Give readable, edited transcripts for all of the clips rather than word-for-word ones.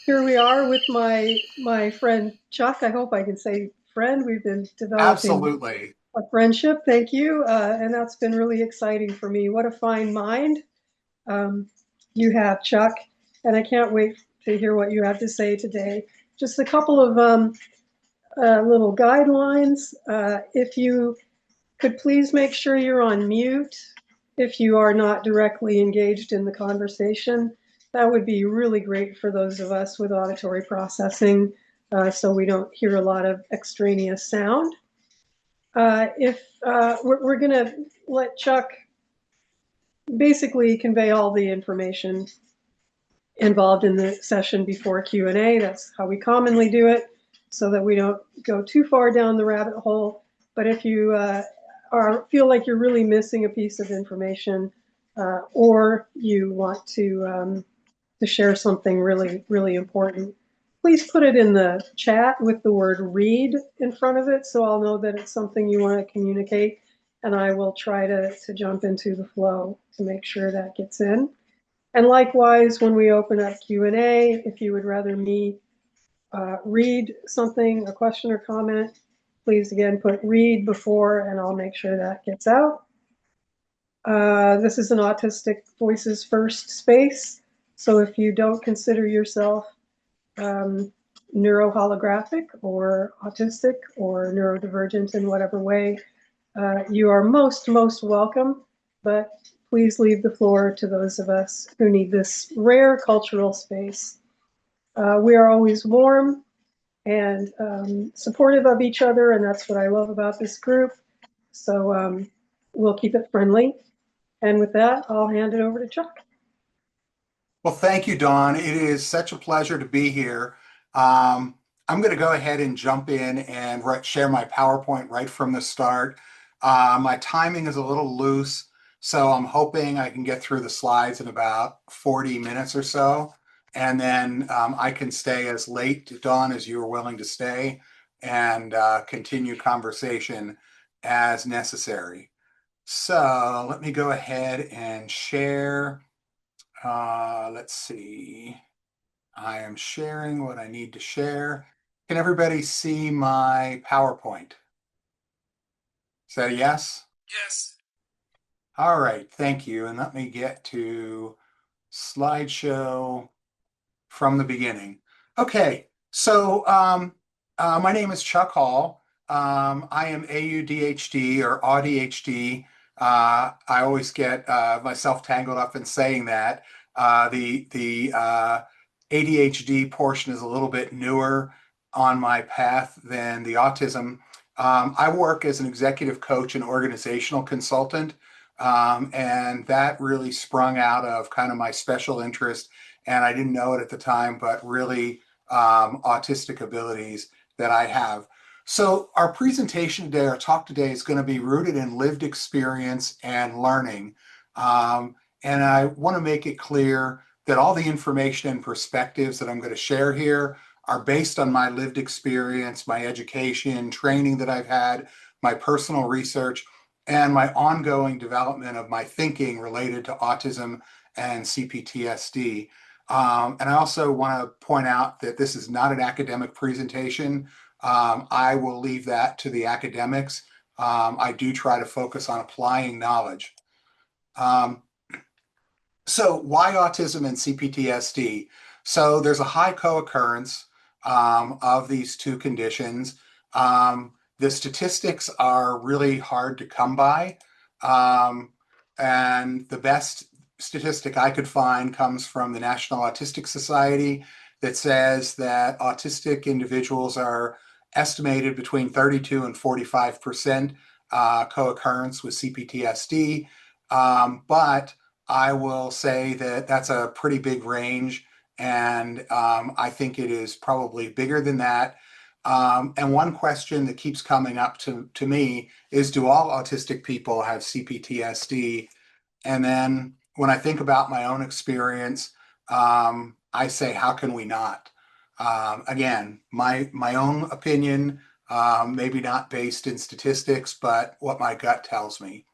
Here we are with my friend Chuck. I hope I can say friend. We've been developing Absolutely. a friendship. Thank you, and that's been really exciting for me. What a fine mind um, you have, Chuck, and I can't wait to hear what you have to say today. Just a couple of little guidelines. If you could please make sure you're on mute if you are not directly engaged in the conversation. That would be really great for those of us with auditory processing, so we don't hear a lot of extraneous sound. If we're going to let Chuck basically convey all the information involved in the session before Q&A. That's how we commonly do it, so that we don't go too far down the rabbit hole. But if you feel like you're really missing a piece of information, or you want to share something really, really important, please put it in the chat with the word read in front of it, so I'll know that it's something you want to communicate, and I will try to jump into the flow to make sure that gets in. And likewise, when we open up Q&A, if you would rather me read something, a question or comment, please again put read before, and I'll make sure that gets out. This is an Autistic Voices First space, so if you don't consider yourself neuroholographic or autistic or neurodivergent in whatever way, you are most welcome, but please leave the floor to those of us who need this rare cultural space. We are always warm and supportive of each other, and that's what I love about this group. So we'll keep it friendly. And with that, I'll hand it over to Chuck. Well, thank you, Dawn. It is such a pleasure to be here. I'm going to go ahead and jump in and share my PowerPoint right from the start. My timing is a little loose, so I'm hoping I can get through the slides in about 40 minutes or so. And then I can stay as late, Dawn, as you are willing to stay and continue conversation as necessary. So let me go ahead and share. Let's see. I am sharing what I need to share. Can everybody see my PowerPoint? Is that a yes? Yes. All right, thank you. And let me get to slideshow from the beginning. Okay, so my name is Chuck Hall. I am AUDHD or AUDHD. I always get myself tangled up in saying that. The ADHD portion is a little bit newer on my path than the autism. I work as an executive coach and organizational consultant, and that really sprung out of kind of my special interest, and I didn't know it at the time, but really autistic abilities that I have. So our presentation today, our talk today, is going to be rooted in lived experience and learning. And I want to make it clear that all the information and perspectives that I'm going to share here are based on my lived experience, my education, training that I've had, my personal research, and my ongoing development of my thinking related to autism and CPTSD. And I also want to point out that this is not an academic presentation. I will leave that to the academics. I do try to focus on applying knowledge. So why autism and CPTSD? So there's a high co-occurrence of these two conditions. The statistics are really hard to come by. And the best statistic I could find comes from the National Autistic Society that says that autistic individuals are estimated between 32 and 45% co-occurrence with CPTSD. But I will say that that's a pretty big range, and I think it is probably bigger than that. And one question that keeps coming up to me is, do all autistic people have CPTSD? And then when I think about my own experience, I say, how can we not? Again, my own opinion, maybe not based in statistics, but what my gut tells me.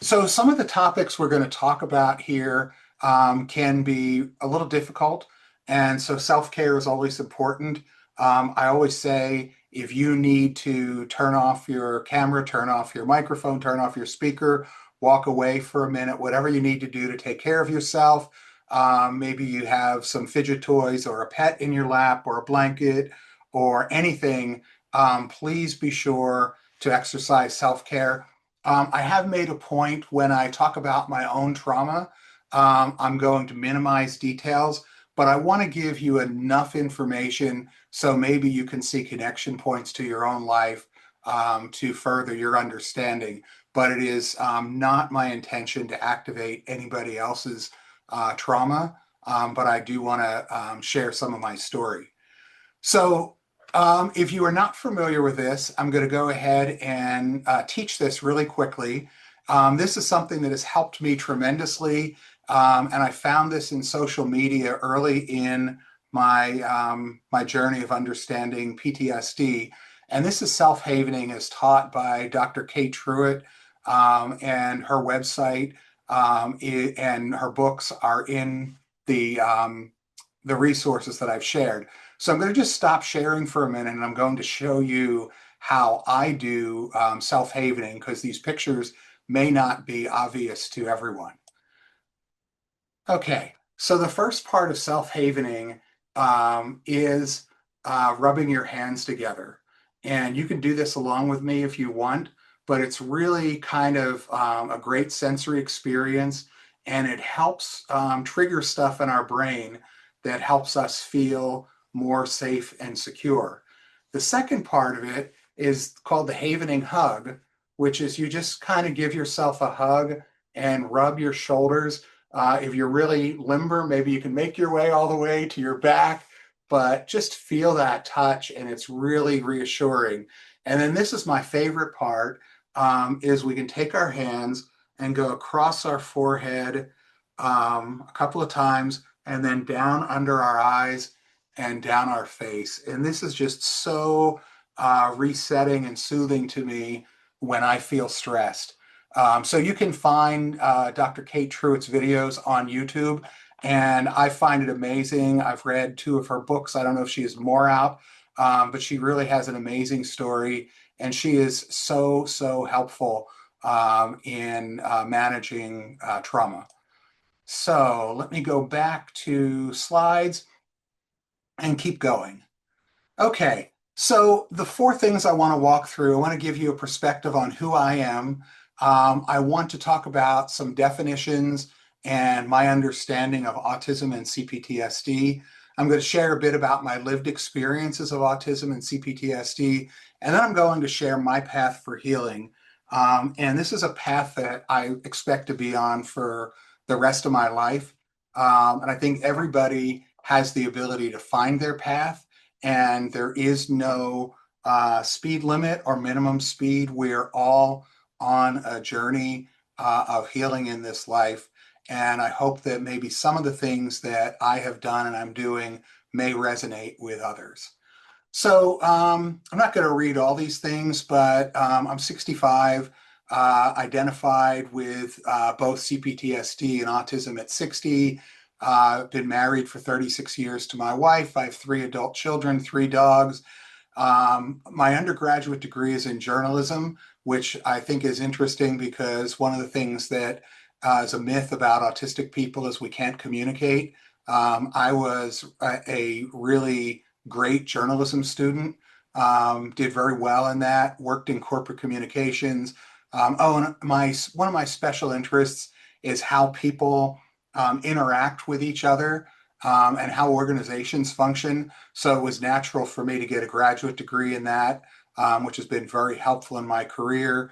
So some of the topics we're going to talk about here can be a little difficult, And so self-care is always important. I always say if you need to turn off your camera, turn off your microphone, turn off your speaker, walk away for a minute, whatever you need to do to take care of yourself. Maybe you have some fidget toys or a pet in your lap or a blanket or anything. Please be sure to exercise self-care. I have made a point when I talk about my own trauma, I'm going to minimize details, but I want to give you enough information so maybe you can see connection points to your own life to further your understanding. But it is not my intention to activate anybody else's trauma, but I do want to share some of my story. So, if you are not familiar with this, I'm going to go ahead and teach this really quickly. This is something that has helped me tremendously, and I found this in social media early in my journey of understanding PTSD. And this is self-havening as taught by Dr. Kate Truitt, and her website and her books are in the resources that I've shared. So I'm going to just stop sharing for a minute and I'm going to show you how I do self-havening because these pictures may not be obvious to everyone. Okay, so the first part of self-havening is rubbing your hands together. And you can do this along with me if you want, but it's really kind of a great sensory experience and it helps trigger stuff in our brain that helps us feel more safe and secure. The second part of it is called the havening hug, which is you just kind of give yourself a hug and rub your shoulders. If you're really limber, maybe you can make your way all the way to your back, but just feel that touch and it's really reassuring. And then this is my favorite part, is we can take our hands and go across our forehead a couple of times and then down under our eyes and down our face. And this is just so resetting and soothing to me when I feel stressed. So you can find Dr. Kate Truitt's videos on YouTube, and I find it amazing. I've read 2 of her books. I don't know if she has more out, but she really has an amazing story, and she is so, so helpful in managing trauma. So let me go back to slides and keep going. Okay, so the 4 things I want to walk through, I want to give you a perspective on who I am. I want to talk about some definitions and my understanding of autism and CPTSD. I'm going to share a bit about my lived experiences of autism and CPTSD, and then I'm going to share my path for healing. And this is a path that I expect to be on for the rest of my life. And I think everybody has the ability to find their path and there is no speed limit or minimum speed. We're all on a journey of healing in this life. And I hope that maybe some of the things that I have done and I'm doing may resonate with others. So I'm not going to read all these things, but I'm 65, identified with both CPTSD and autism at 60. Been married for 36 years to my wife. I have 3 adult children, 3 dogs. My undergraduate degree is in journalism, which I think is interesting because one of the things that is a myth about autistic people is we can't communicate. I was a really great journalism student, did very well in that, worked in corporate communications. And one of my special interests is how people interact with each other and how organizations function. So it was natural for me to get a graduate degree in that, which has been very helpful in my career.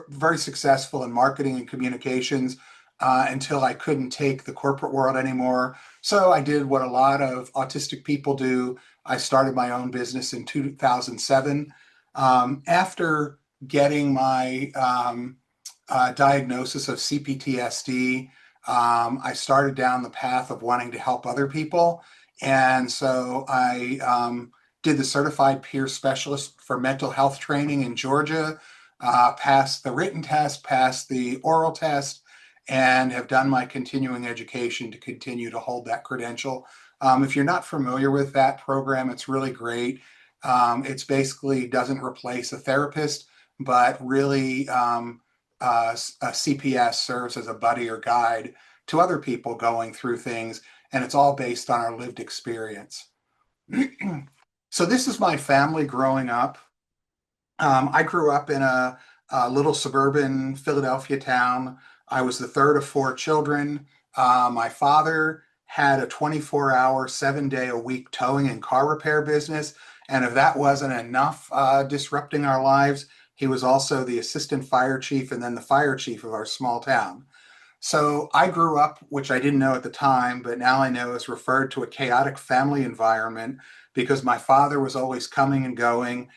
Very successful in marketing and communications until I couldn't take the corporate world anymore. So I did what a lot of autistic people do. I started my own business in 2007. After getting my diagnosis of CPTSD, I started down the path of wanting to help other people. And so I did the certified peer specialist for mental health training in Georgia, passed the written test, passed the oral test, and have done my continuing education to continue to hold that credential. If you're not familiar with that program, it's really great. It's basically doesn't replace a therapist, but really a CPS serves as a buddy or guide to other people going through things, and it's all based on our lived experience. So this is my family growing up. I grew up in a little suburban Philadelphia town. I was the third of four children. My father had a 24-hour, 7-day a week towing and car repair business. And if that wasn't enough disrupting our lives, he was also the assistant fire chief and then the fire chief of our small town. So I grew up, which I didn't know at the time, but now I know is referred to a chaotic family environment because my father was always coming and going.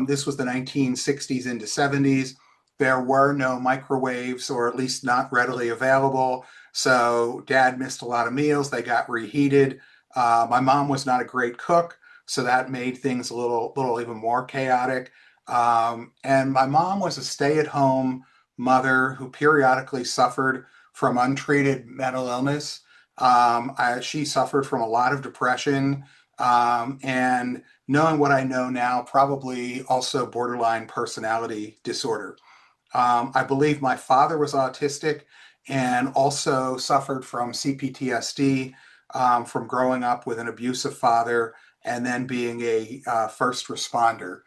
This was the 1960s into 70s. There were no microwaves, or at least not readily available. So dad missed a lot of meals. They got reheated. My mom was not a great cook, so that made things a little even more chaotic. And my mom was a stay-at-home mother who periodically suffered from untreated mental illness. She suffered from a lot of depression, and knowing what I know now, probably also borderline personality disorder. I believe my father was autistic and also suffered from CPTSD from growing up with an abusive father and then being a first responder.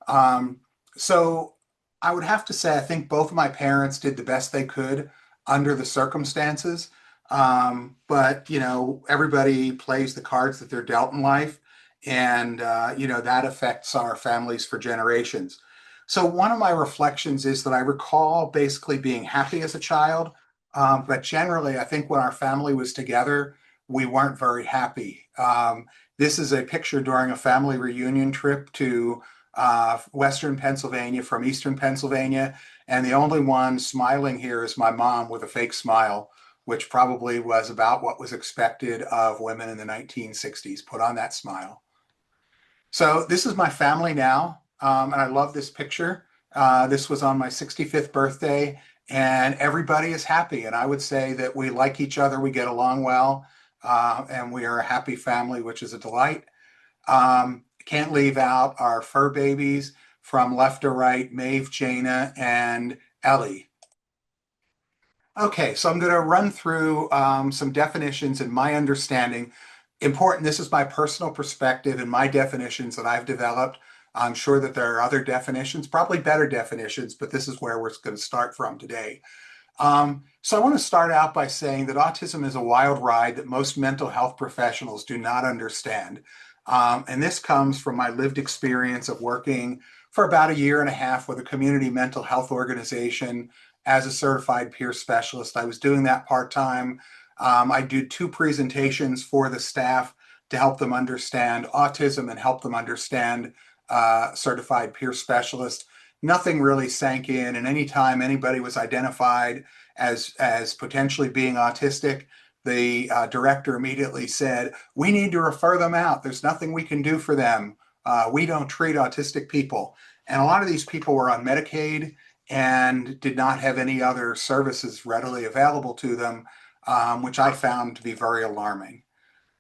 Um, so I would have to say, I think both of my parents did the best they could under the circumstances. But, everybody plays the cards that they're dealt in life. And, that affects our families for generations. So one of my reflections is that I recall basically being happy as a child. But generally, I think when our family was together, we weren't very happy. This is a picture during a family reunion trip to Western Pennsylvania from Eastern Pennsylvania. And the only one smiling here is my mom with a fake smile, which probably was about what was expected of women in the 1960s. Put on that smile. So this is my family now, and I love this picture. This was on my 65th birthday, and everybody is happy. And I would say that we like each other, we get along well, and we are a happy family, which is a delight. Can't leave out our fur babies from left to right, Maeve, Jaina, and Ellie. Okay, so I'm going to run through some definitions and my understanding. Important, this is my personal perspective and my definitions that I've developed. I'm sure that there are other definitions, probably better definitions, but this is where we're going to start from today. So I want to start out by saying that autism is a wild ride that most mental health professionals do not understand. And this comes from my lived experience of working for about a year and a half with a community mental health organization as a certified peer specialist. I was doing that part-time. I did 2 presentations for the staff to help them understand autism and help them understand certified peer specialist. Nothing really sank in, and anytime anybody was identified as potentially being autistic, the director immediately said, "We need to refer them out. There's nothing we can do for them. We don't treat autistic people." And a lot of these people were on Medicaid and did not have any other services readily available to them, which I found to be very alarming.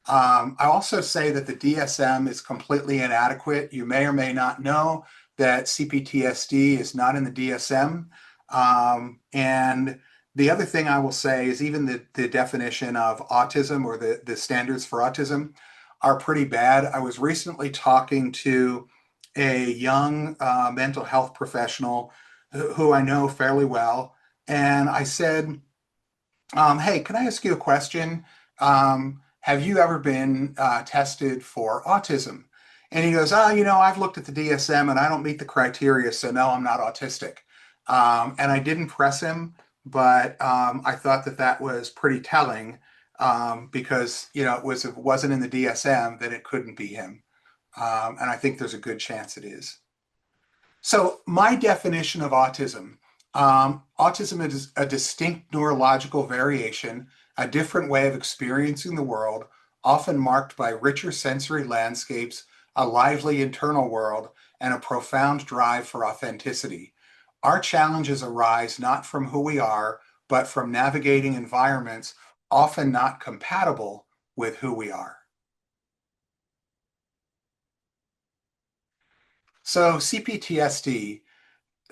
I also say that the DSM is completely inadequate. You may or may not know that CPTSD is not in the DSM. And the other thing I will say is even the definition of autism, or the standards for autism, are pretty bad. I was recently talking to a young mental health professional who I know fairly well. And I said, hey, can I ask you a question? Have you ever been tested for autism? And he goes, oh, I've looked at the DSM and I don't meet the criteria, so no, I'm not autistic. And I didn't press him, but I thought that that was pretty telling because, if it wasn't in the DSM, then it couldn't be him. And I think there's a good chance it is. So my definition of autism is a distinct neurological variation, a different way of experiencing the world, often marked by richer sensory landscapes, a lively internal world, and a profound drive for authenticity. Our challenges arise not from who we are, but from navigating environments often not compatible with who we are. So CPTSD.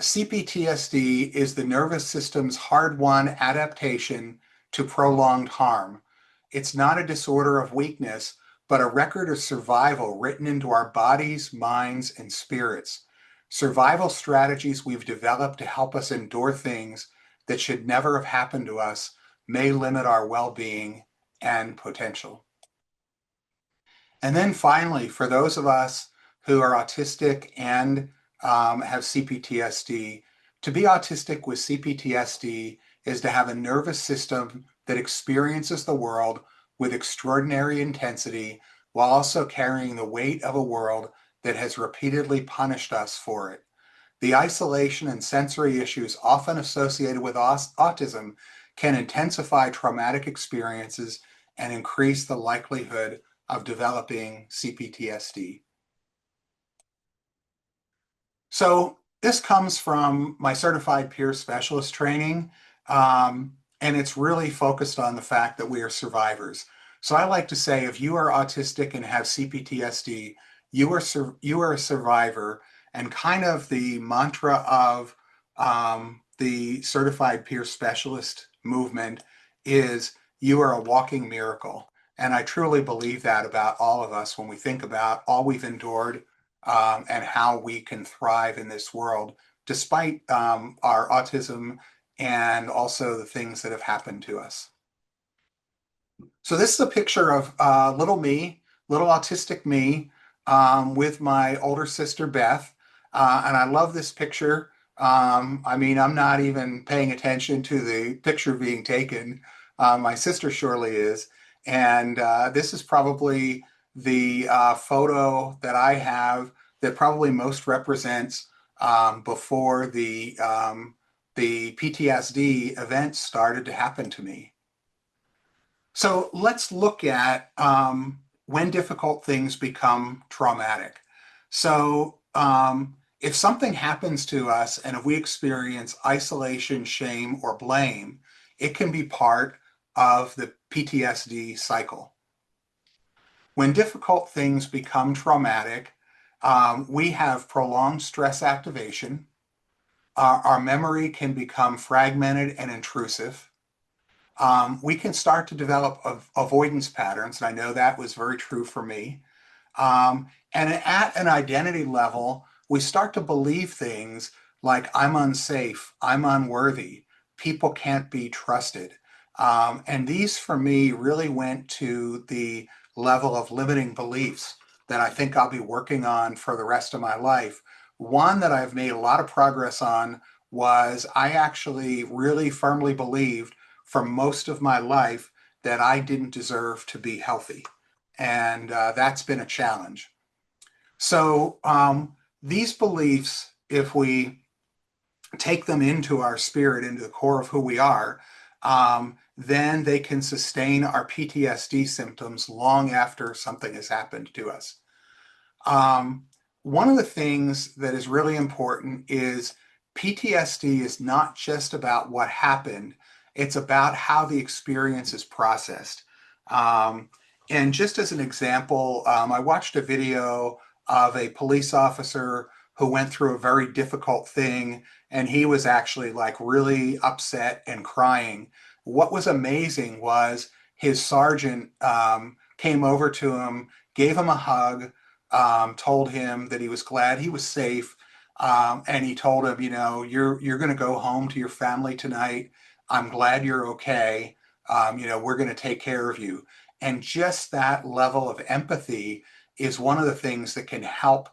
CPTSD is the nervous system's hard-won adaptation to prolonged harm. It's not a disorder of weakness, but a record of survival written into our bodies, minds, and spirits. Survival strategies we've developed to help us endure things that should never have happened to us may limit our well-being and potential. And then finally, for those of us who are autistic and have CPTSD, to be autistic with CPTSD is to have a nervous system that experiences the world with extraordinary intensity while also carrying the weight of a world that has repeatedly punished us for it. The isolation and sensory issues often associated with autism can intensify traumatic experiences and increase the likelihood of developing CPTSD. So this comes from my certified peer specialist training, and it's really focused on the fact that we are survivors. So I like to say, if you are autistic and have CPTSD, you are a survivor, and kind of the mantra of the certified peer specialist movement is you are a walking miracle. And I truly believe that about all of us when we think about all we've endured and how we can thrive in this world despite our autism and also the things that have happened to us. So this is a picture of little me, little autistic me, with my older sister Beth. And I love this picture. I mean, I'm not even paying attention to the picture being taken. My sister surely is. And this is probably the photo that I have that probably most represents before the PTSD events started to happen to me. So let's look at when difficult things become traumatic. So if something happens to us and if we experience isolation, shame, or blame, it can be part of the PTSD cycle. When difficult things become traumatic, we have prolonged stress activation. Our memory can become fragmented and intrusive. We can start to develop avoidance patterns, and I know that was very true for me. And at an identity level, we start to believe things like I'm unsafe, I'm unworthy, people can't be trusted. And these for me really went to the level of limiting beliefs that I think I'll be working on for the rest of my life. One that I've made a lot of progress on was I actually really firmly believed for most of my life that I didn't deserve to be healthy. And that's been a challenge. So these beliefs, if we take them into our spirit, into the core of who we are, then they can sustain our PTSD symptoms long after something has happened to us. One of the things that is really important is PTSD is not just about what happened, it's about how the experience is processed. And just as an example, I watched a video of a police officer who went through a very difficult thing, and he was actually like really upset and crying. What was amazing was his sergeant came over to him, gave him a hug, told him that he was glad he was safe, and he told him, you know, you're going to go home to your family tonight. I'm glad you're okay. You know, we're going to take care of you. And just that level of empathy is one of the things that can help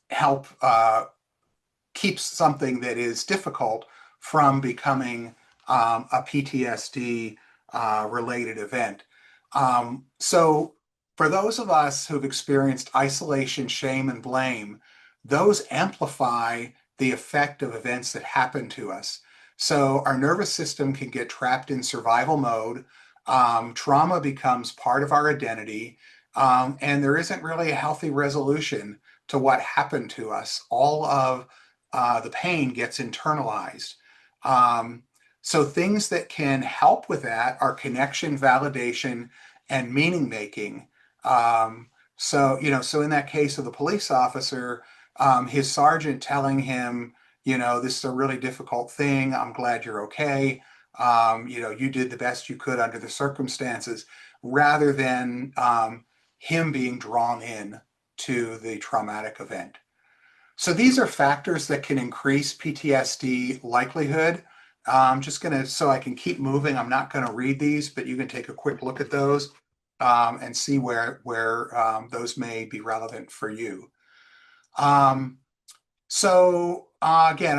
help keep something that is difficult from becoming a PTSD related event. So for those of us who've experienced isolation, shame, and blame, those amplify the effect of events that happen to us. So our nervous system can get trapped in survival mode. Trauma becomes part of our identity, and there isn't really a healthy resolution to what happened to us. All of the pain gets internalized. So things that can help with that are connection, validation, and meaning making. So in that case of the police officer, his sergeant telling him, this is a really difficult thing. I'm glad you're okay. You did the best you could under the circumstances, rather than him being drawn in to the traumatic event. So these are factors that can increase PTSD likelihood. I'm just going to, so I can keep moving, I'm not going to read these, but you can take a quick look at those and see where those may be relevant for you. Again,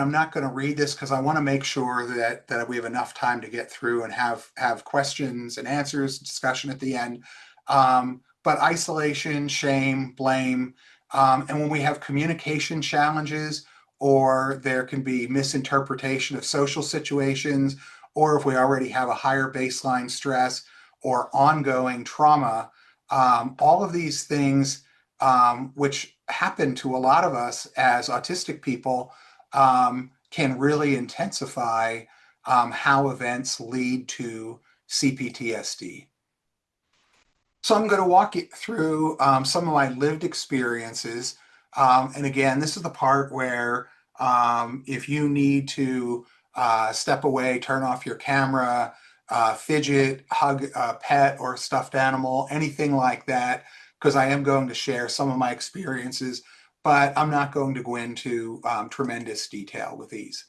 I'm not going to read this because I want to make sure that we have enough time to get through and have questions and answers, discussion at the end. But isolation, shame, blame, and when we have communication challenges, or there can be misinterpretation of social situations, or if we already have a higher baseline stress or ongoing trauma, all of these things, which happen to a lot of us as autistic people, can really intensify how events lead to CPTSD. So I'm going to walk you through some of my lived experiences. And again, this is the part where if you need to step away, turn off your camera, fidget, hug a pet or a stuffed animal, anything like that, because I am going to share some of my experiences, but I'm not going to go into tremendous detail with these.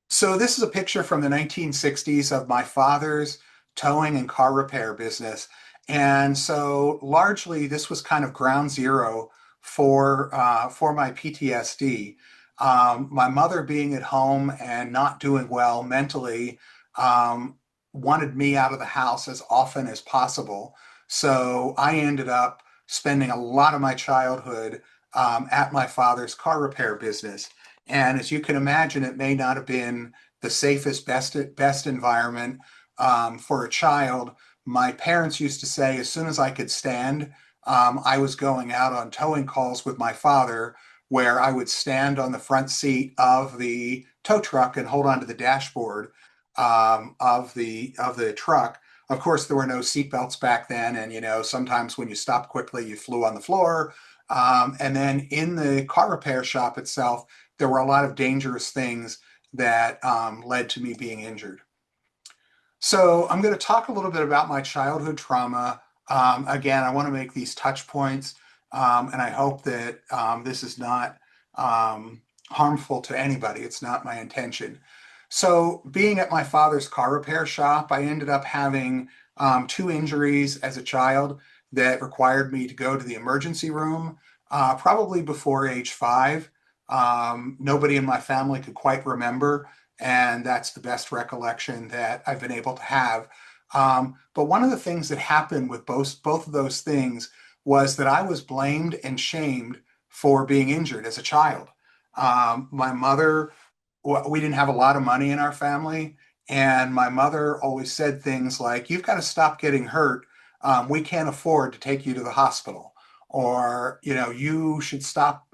So this is a picture from the 1960s of my father's towing and car repair business. And so largely this was kind of ground zero for my PTSD. My mother being at home and not doing well mentally, wanted me out of the house as often as possible. So I ended up spending a lot of my childhood at my father's car repair business. And as you can imagine, it may not have been the safest, best environment for a child. My parents used to say as soon as I could stand, I was going out on towing calls with my father, where I would stand on the front seat of the tow truck and hold onto the dashboard of the truck. Of course, there were no seatbelts back then, and sometimes when you stopped quickly, you flew on the floor. And then in the car repair shop itself, there were a lot of dangerous things that led to me being injured. So I'm going to talk a little bit about my childhood trauma. Again, I want to make these touch points, and I hope that this is not harmful to anybody. It's not my intention. So being at my father's car repair shop, I ended up having 2 injuries as a child that required me to go to the emergency room, probably before age 5. Nobody in my family could quite remember, and that's the best recollection that I've been able to have. But one of the things that happened with both of those things was that I was blamed and shamed for being injured as a child. My mother, we didn't have a lot of money in our family, and my mother always said things like, "You've got to stop getting hurt. We can't afford to take you to the hospital," or you should stop.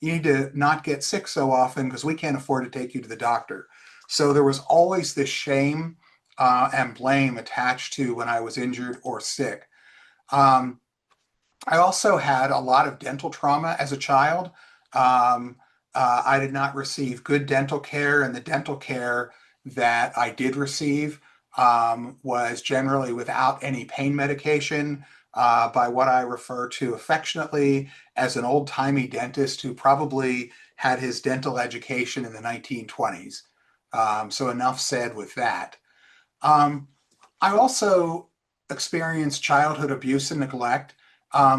You need to not get sick so often because we can't afford to take you to the doctor. So there was always this shame and blame attached to when I was injured or sick. Um, I also had a lot of dental trauma as a child. Um, I did not receive good dental care, and the dental care that I did receive was generally without any pain medication, by what I refer to affectionately as an old-timey dentist who probably had his dental education in the 1920s. So enough said with that. Um, I also experienced childhood abuse and neglect.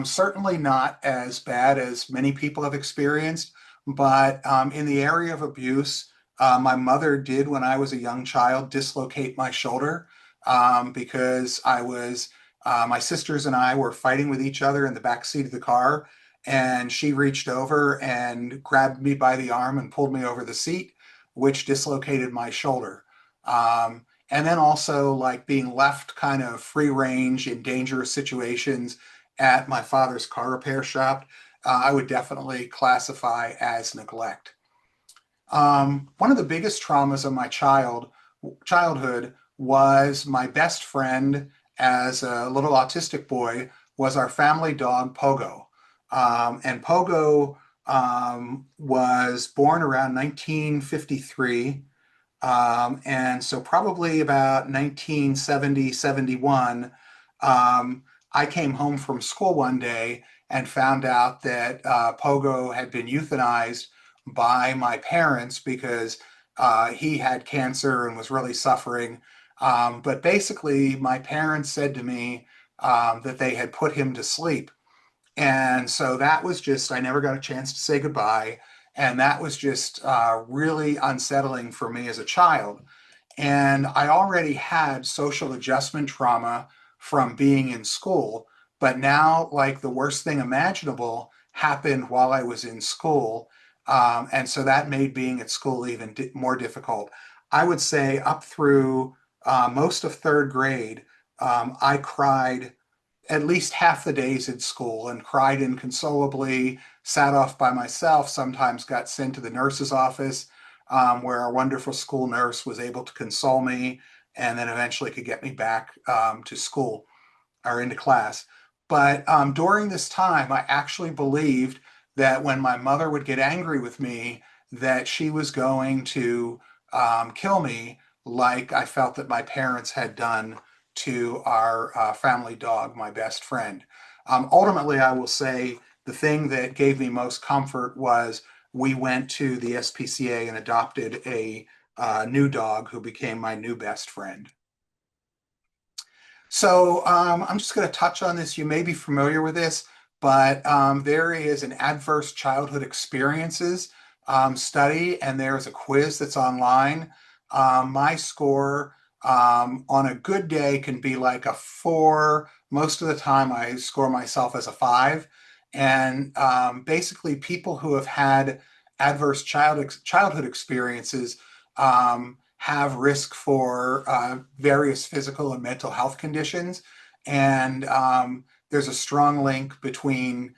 Certainly not as bad as many people have experienced, but in the area of abuse, my mother did, when I was a young child, dislocate my shoulder because my sisters and I were fighting with each other in the back seat of the car, and she reached over and grabbed me by the arm and pulled me over the seat, which dislocated my shoulder. And then also like being left kind of free range in dangerous situations at my father's car repair shop, I would definitely classify as neglect. One of the biggest traumas of my childhood was my best friend as a little autistic boy was our family dog Pogo. And Pogo was born around 1953. And so probably about 1970, 71, I came home from school one day and found out that Pogo had been euthanized by my parents because he had cancer and was really suffering. But basically, my parents said to me that they had put him to sleep. And so that was just, I never got a chance to say goodbye. And that was just really unsettling for me as a child. And I already had social adjustment trauma from being in school, but now, like, the worst thing imaginable happened while I was in school. And so that made being at school even more difficult. I would say up through most of third grade, I cried at least half the days in school and cried inconsolably, sat off by myself, sometimes got sent to the nurse's office, where our wonderful school nurse was able to console me and then eventually could get me back to school or into class. But during this time, I actually believed that when my mother would get angry with me, that she was going to kill me, like I felt that my parents had done to our family dog, my best friend. Ultimately, I will say the thing that gave me most comfort was we went to the SPCA and adopted a new dog who became my new best friend. So I'm just going to touch on this. You may be familiar with this, but there is an adverse childhood experiences study, and there's a quiz that's online. My score on a good day can be like a 4. Most of the time, I score myself as a 5. And basically, people who have had adverse childhood experiences have risk for various physical and mental health conditions. And there's a strong link between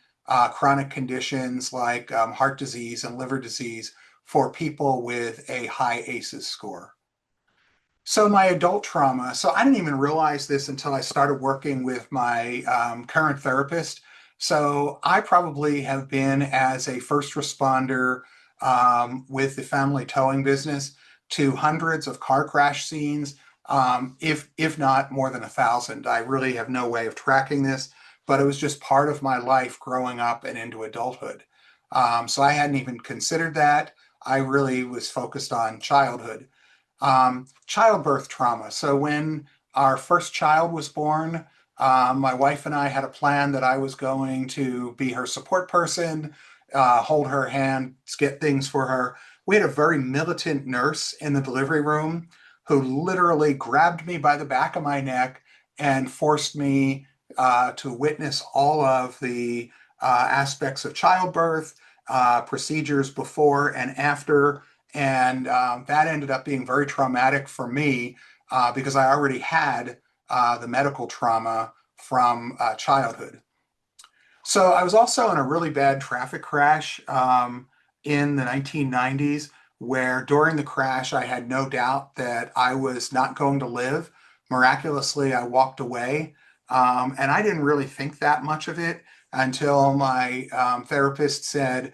chronic conditions like heart disease and liver disease for people with a high ACEs score. So my adult trauma, so I didn't even realize this until I started working with my current therapist. So I probably have been as a first responder with the family towing business to hundreds of car crash scenes, if not more than 1,000. I really have no way of tracking this, but it was just part of my life growing up and into adulthood. So I hadn't even considered that. I really was focused on childhood. Childbirth trauma. So when our first child was born, my wife and I had a plan that I was going to be her support person, hold her hand, get things for her. We had a very militant nurse in the delivery room who literally grabbed me by the back of my neck and forced me to witness all of the aspects of childbirth, procedures before and after, and that ended up being very traumatic for me because I already had the medical trauma from childhood. So I was also in a really bad traffic crash in the 1990s, where during the crash, I had no doubt that I was not going to live. Miraculously, I walked away. And I didn't really think that much of it until my therapist said,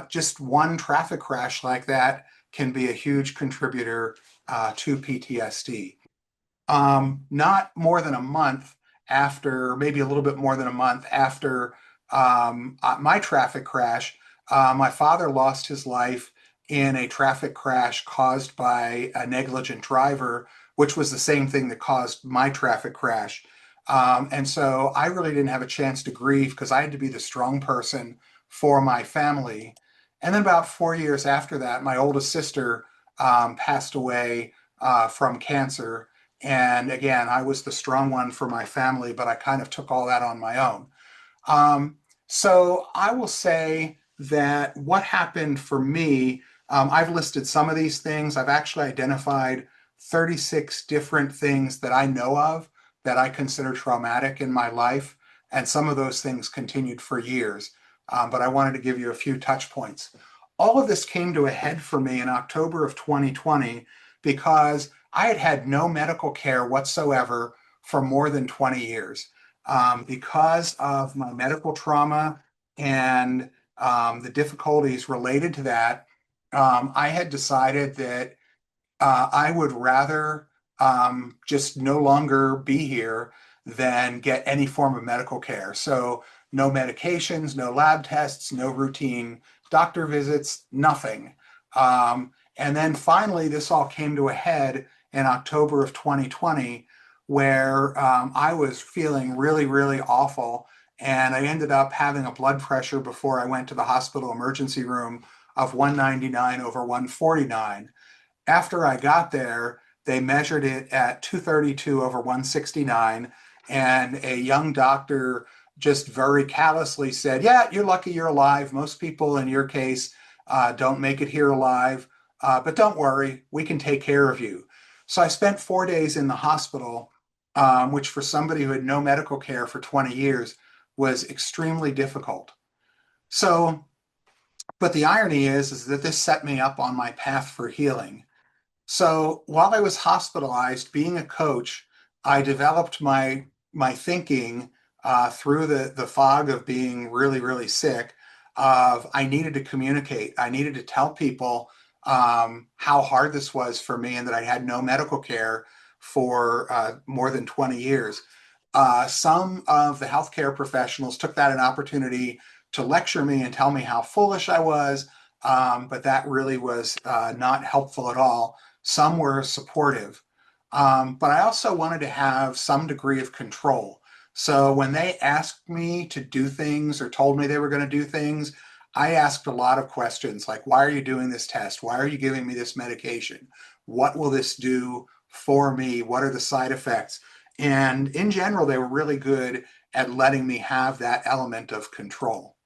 just one traffic crash like that can be a huge contributor to PTSD. Not more than a month after, maybe a little bit more than a month after my traffic crash, my father lost his life in a traffic crash caused by a negligent driver, which was the same thing that caused my traffic crash. And so I really didn't have a chance to grieve because I had to be the strong person for my family. And then about 4 years after that, my oldest sister passed away from cancer. And again, I was the strong one for my family, but I kind of took all that on my own. Um, so I will say that what happened for me, I've listed some of these things. I've actually identified 36 different things that I know of that I consider traumatic in my life. And some of those things continued for years. But I wanted to give you a few touch points. all of this came to a head for me in October of 2020 because I had had no medical care whatsoever for more than 20 years. Because of my medical trauma and the difficulties related to that, I had decided that I would rather just no longer be here than get any form of medical care. So, no medications, no lab tests, no routine doctor visits, nothing. And then finally, this all came to a head in October of 2020, where I was feeling really, really awful. And I ended up having a blood pressure before I went to the hospital emergency room of 199 over 149. After I got there, they measured it at 232 over 169, and a young doctor just very callously said, "Yeah, you're lucky you're alive. Most people in your case don't make it here alive, but don't worry, we can take care of you." So I spent 4 days in the hospital, which for somebody who had no medical care for 20 years was extremely difficult. So, but the irony is that this set me up on my path for healing. So while I was hospitalized, being a coach, I developed my thinking through the fog of being really, really sick. Of I needed to communicate. I needed to tell people how hard this was for me, and that I had no medical care for more than 20 years. Some of the healthcare professionals took that an opportunity to lecture me and tell me how foolish I was, but that really was not helpful at all. Some were supportive. But I also wanted to have some degree of control. So when they asked me to do things or told me they were going to do things, I asked a lot of questions like, why are you doing this test? Why are you giving me this medication? What will this do for me? What are the side effects? And in general, they were really good at letting me have that element of control.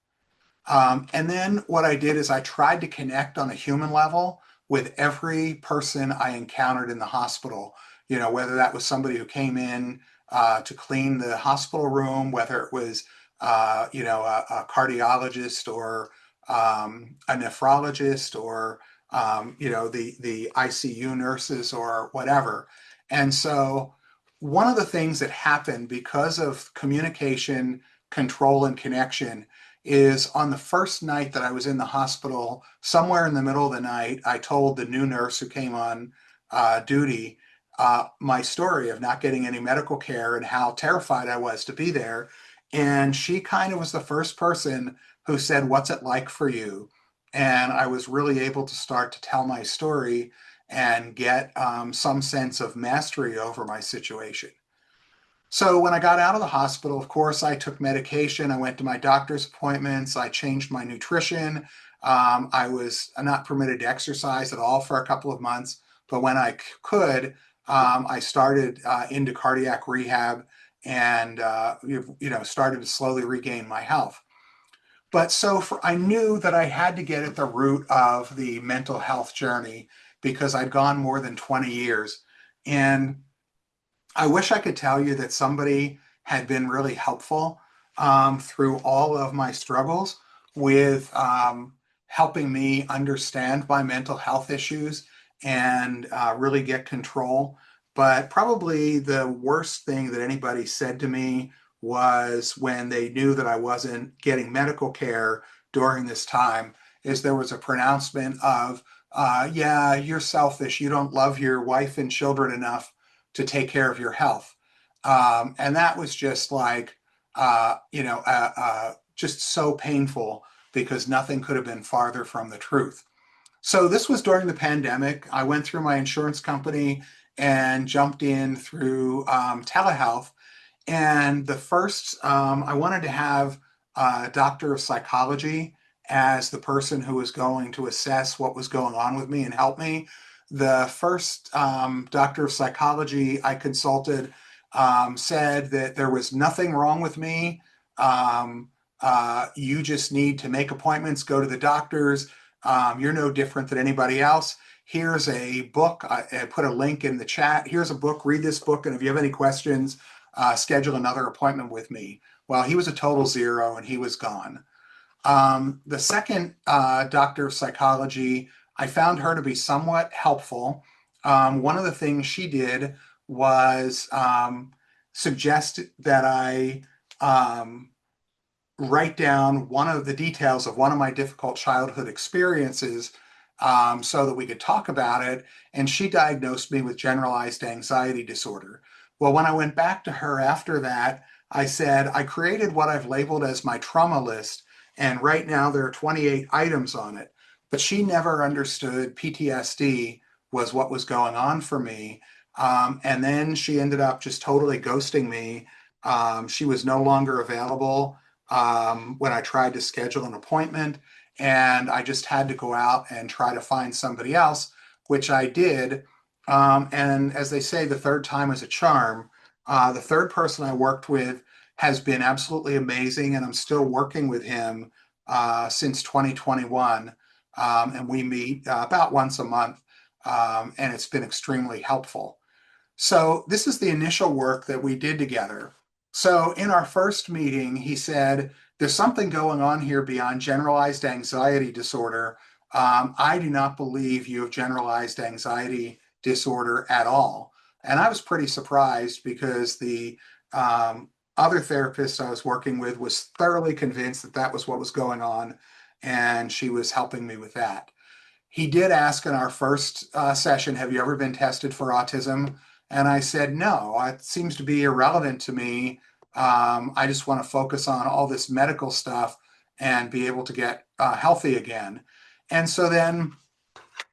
And then what I did is I tried to connect on a human level with every person I encountered in the hospital, whether that was somebody who came in to clean the hospital room, whether it was, a cardiologist or a nephrologist or, the ICU nurses or whatever. And so one of the things that happened because of communication, control, and connection is on the first night that I was in the hospital, somewhere in the middle of the night, I told the new nurse who came on duty my story of not getting any medical care and how terrified I was to be there. And she kind of was the first person who said, "What's it like for you?" And I was really able to start to tell my story and get some sense of mastery over my situation. So when I got out of the hospital, of course, I took medication. I went to my doctor's appointments. I changed my nutrition. I was not permitted to exercise at all for a couple of months. But when I could, I started into cardiac rehab and started to slowly regain my health. But I knew that I had to get at the root of the mental health journey because I'd gone more than 20 years. And I wish I could tell you that somebody had been really helpful through all of my struggles with helping me understand my mental health issues and really get control. But probably the worst thing that anybody said to me was when they knew that I wasn't getting medical care during this time, is there was a pronouncement of, yeah, you're selfish. You don't love your wife and children enough to take care of your health. And that was just like, just so painful because nothing could have been farther from the truth. So this was during the pandemic. I went through my insurance company and jumped in through telehealth. And the first, I wanted to have a doctor of psychology as the person who was going to assess what was going on with me and help me. The first doctor of psychology I consulted said that there was nothing wrong with me. You just need to make appointments, go to the doctors. You're no different than anybody else. Here's a book. I put a link in the chat. Here's a book. Read this book. And if you have any questions, schedule another appointment with me. Well, he was a total zero and he was gone. The second doctor of psychology, I found her to be somewhat helpful. One of the things she did was suggest that I write down one of the details of one of my difficult childhood experiences so that we could talk about it. And she diagnosed me with generalized anxiety disorder. Well, when I went back to her after that, I said, I created what I've labeled as my trauma list. And right now there are 28 items on it. But she never understood PTSD was what was going on for me. And then she ended up just totally ghosting me. She was no longer available when I tried to schedule an appointment, and I just had to go out and try to find somebody else, which I did. And as they say, the third time is a charm. The third person I worked with has been absolutely amazing, and I'm still working with him since 2021. And we meet about once a month, and it's been extremely helpful. So this is the initial work that we did together. So in our first meeting, he said, there's something going on here beyond generalized anxiety disorder. I do not believe you have generalized anxiety disorder at all. And I was pretty surprised because the other therapist I was working with was thoroughly convinced that that was what was going on, and she was helping me with that. He did ask in our first session, have you ever been tested for autism? And I said, no, it seems to be irrelevant to me. I just want to focus on all this medical stuff and be able to get healthy again. And so then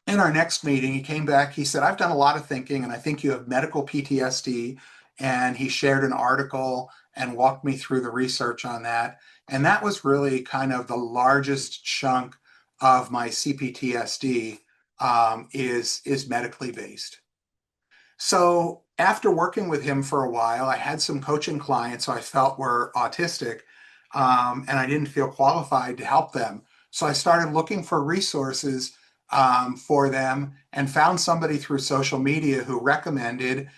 in our next meeting, he came back, he said, I've done a lot of thinking and I think you have medical PTSD. And he shared an article and walked me through the research on that. And that was really kind of the largest chunk of my CPTSD is medically based. So after working with him for a while, I had some coaching clients who I felt were autistic, and I didn't feel qualified to help them. So I started looking for resources for them and found somebody through social media who recommended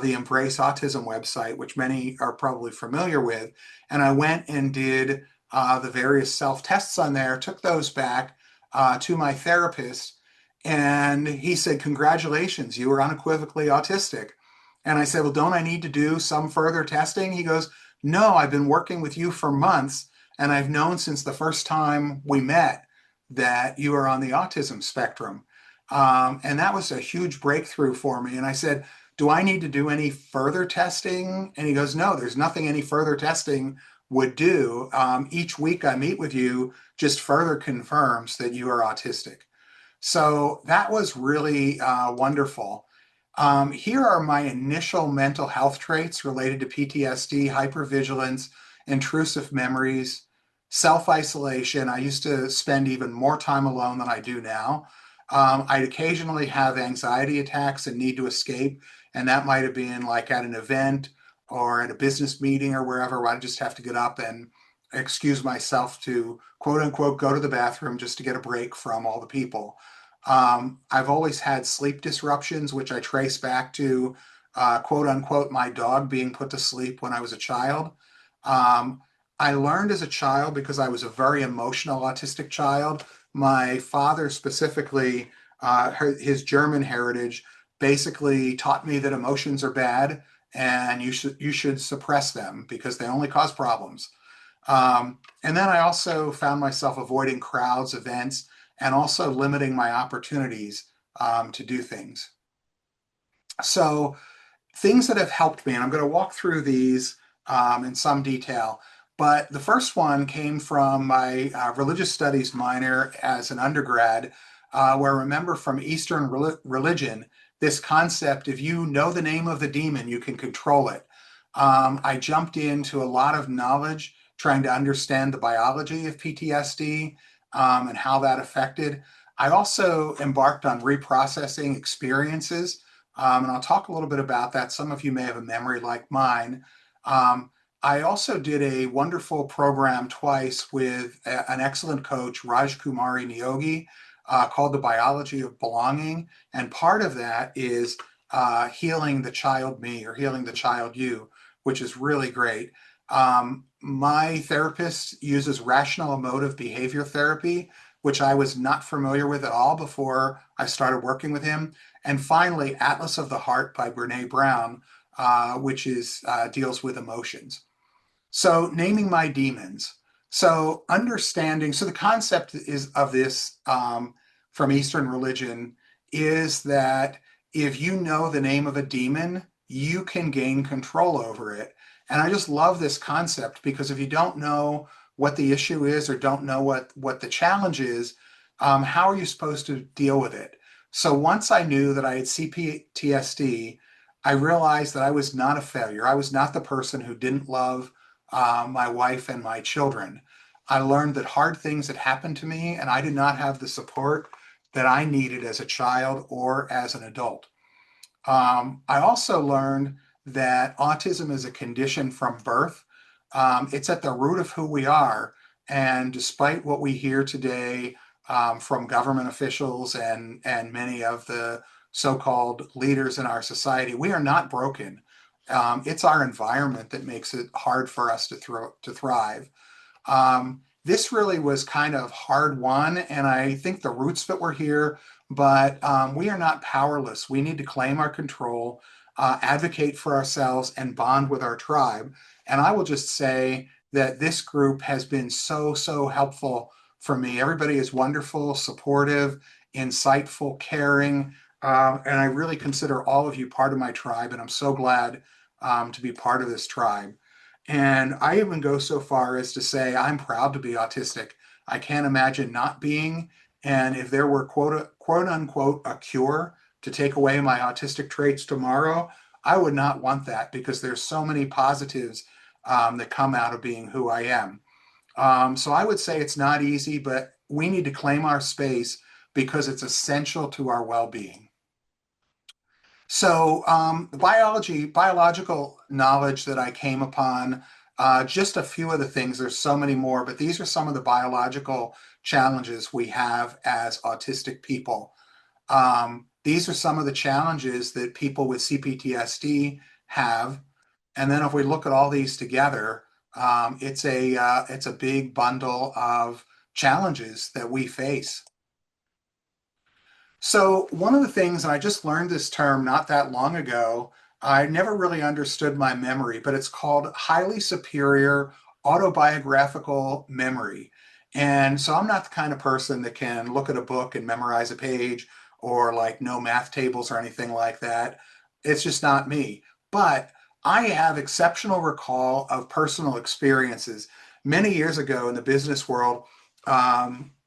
the Embrace Autism website, which many are probably familiar with. And I went and did the various self-tests on there, took those back to my therapist, and he said, congratulations, you are unequivocally autistic. And I said, well, don't I need to do some further testing? He goes, no, I've been working with you for months, and I've known since the first time we met that you are on the autism spectrum. And that was a huge breakthrough for me. And I said, do I need to do any further testing? And he goes, no, there's nothing any further testing would do. Each week I meet with you just further confirms that you are autistic. So that was really wonderful. Here are my initial mental health traits related to PTSD: hypervigilance, intrusive memories, self-isolation. I used to spend even more time alone than I do now. I'd occasionally have anxiety attacks and need to escape, and that might have been like at an event or at a business meeting or wherever, where I just have to get up and excuse myself to quote unquote go to the bathroom just to get a break from all the people. I've always had sleep disruptions, which I trace back to quote unquote my dog being put to sleep when I was a child. Um, I learned as a child because I was a very emotional autistic child. My father specifically, his German heritage, basically taught me that emotions are bad and you should suppress them because they only cause problems. And then I also found myself avoiding crowds, events, and also limiting my opportunities to do things. So things that have helped me, and I'm going to walk through these in some detail, but the first one came from my religious studies minor as an undergrad, where I remember from Eastern religion, this concept, if you know the name of the demon, you can control it. I jumped into a lot of knowledge trying to understand the biology of PTSD and how that affected. I also embarked on reprocessing experiences, and I'll talk a little bit about that. Some of you may have a memory like mine. Um, I also did a wonderful program twice with an excellent coach, Raj Kumari Niyogi, called The Biology of Belonging. And part of that is healing the child me or healing the child you, which is really great. My therapist uses rational emotive behavior therapy, which I was not familiar with at all before I started working with him. And finally, Atlas of the Heart by Brene Brown, which is deals with emotions. So naming my demons. So understanding, so the concept is of this from Eastern religion is that if you know the name of a demon, you can gain control over it. And I just love this concept because if you don't know what the issue is or don't know what the challenge is, how are you supposed to deal with it? So once I knew that I had CPTSD, I realized that I was not a failure. I was not the person who didn't love my wife and my children. I learned that hard things had happened to me, and I did not have the support that I needed as a child or as an adult. I also learned that autism is a condition from birth. It's at the root of who we are. And despite what we hear today from government officials and many of the so-called leaders in our society, we are not broken. It's our environment that makes it hard for us to thrive. This really was kind of hard won, and I think the roots of it were here, but we are not powerless. We need to claim our control, advocate for ourselves, and bond with our tribe. And I will just say that this group has been so, so helpful for me. Everybody is wonderful, supportive, insightful, caring, and I really consider all of you part of my tribe, and I'm so glad to be part of this tribe. And I even go so far as to say I'm proud to be autistic. I can't imagine not being. And if there were quote unquote a cure to take away my autistic traits tomorrow, I would not want that because there's so many positives that come out of being who I am. So I would say it's not easy, but we need to claim our space because it's essential to our well-being. So the biological knowledge that I came upon, just a few of the things, there's so many more, but these are some of the biological challenges we have as autistic people. These are some of the challenges that people with CPTSD have. And then if we look at all these together, it's a big bundle of challenges that we face. So one of the things, and I just learned this term not that long ago, I never really understood my memory, but it's called highly superior autobiographical memory. And so I'm not the kind of person that can look at a book and memorize a page or like know math tables or anything like that. It's just not me. But I have exceptional recall of personal experiences. Many years ago in the business world,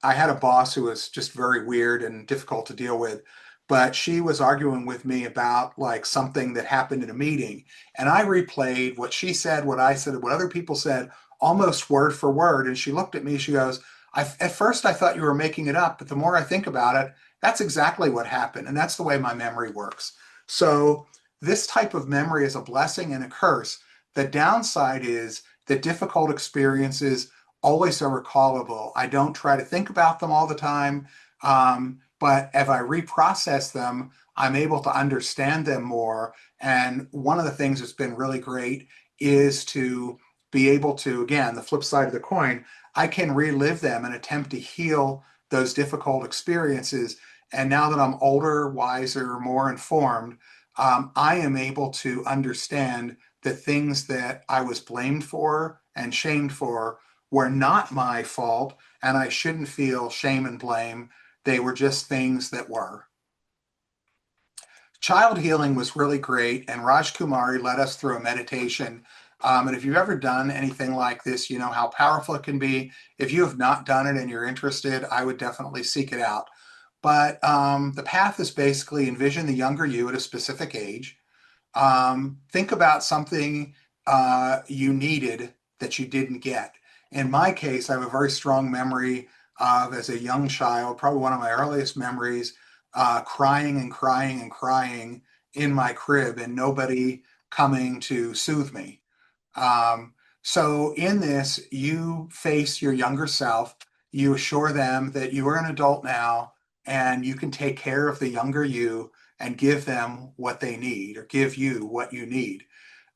I had a boss who was just very weird and difficult to deal with, but she was arguing with me about like something that happened in a meeting. And I replayed what she said, what I said, what other people said, almost word for word. And she looked at me, she goes, at first I thought you were making it up, but the more I think about it, that's exactly what happened. And that's the way my memory works. So this type of memory is a blessing and a curse. The downside is that difficult experiences always are recallable. I don't try to think about them all the time, but if I reprocess them, I'm able to understand them more. And one of the things that's been really great is to be able to, again, the flip side of the coin, I can relive them and attempt to heal those difficult experiences. And now that I'm older, wiser, more informed, I am able to understand the things that I was blamed for and shamed for were not my fault, and I shouldn't feel shame and blame. They were just things that were. Child healing was really great, and Raj Kumari led us through a meditation. And if you've ever done anything like this, you know how powerful it can be. If you have not done it and you're interested, I would definitely seek it out. But the path is basically envision the younger you at a specific age. Think about something you needed that you didn't get. In my case, I have a very strong memory of as a young child, probably one of my earliest memories, crying and crying and crying in my crib and nobody coming to soothe me. Um, so in this, you face your younger self, you assure them that you are an adult now and you can take care of the younger you and give them what they need or give you what you need.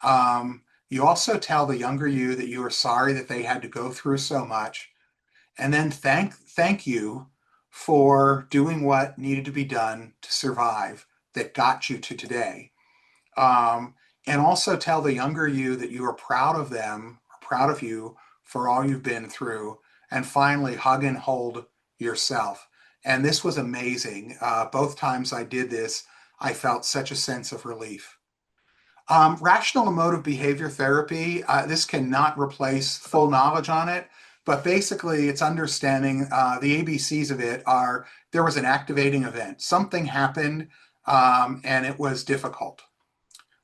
Um, You also tell the younger you that you are sorry that they had to go through so much, and then thank you for doing what needed to be done to survive that got you to today. Um, and also tell the younger you that you are proud of them, proud of you for all you've been through. And finally, hug and hold yourself. And this was amazing. Both times I did this, I felt such a sense of relief. Rational emotive behavior therapy, this cannot replace full knowledge on it, but basically it's understanding the ABCs of it are there was an activating event. Something happened and it was difficult.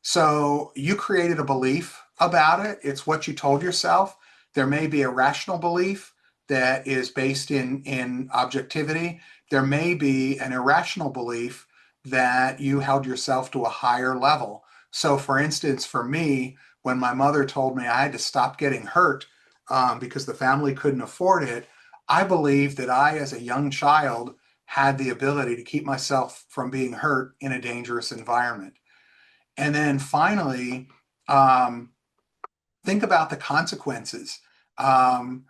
So you created a belief about it. It's what you told yourself. There may be a rational belief that is based in objectivity. There may be an irrational belief that you held yourself to a higher level. So, for instance, for me, when my mother told me I had to stop getting hurt because the family couldn't afford it, I believed that I, as a young child, had the ability to keep myself from being hurt in a dangerous environment. And then finally, um, think about the consequences. Um,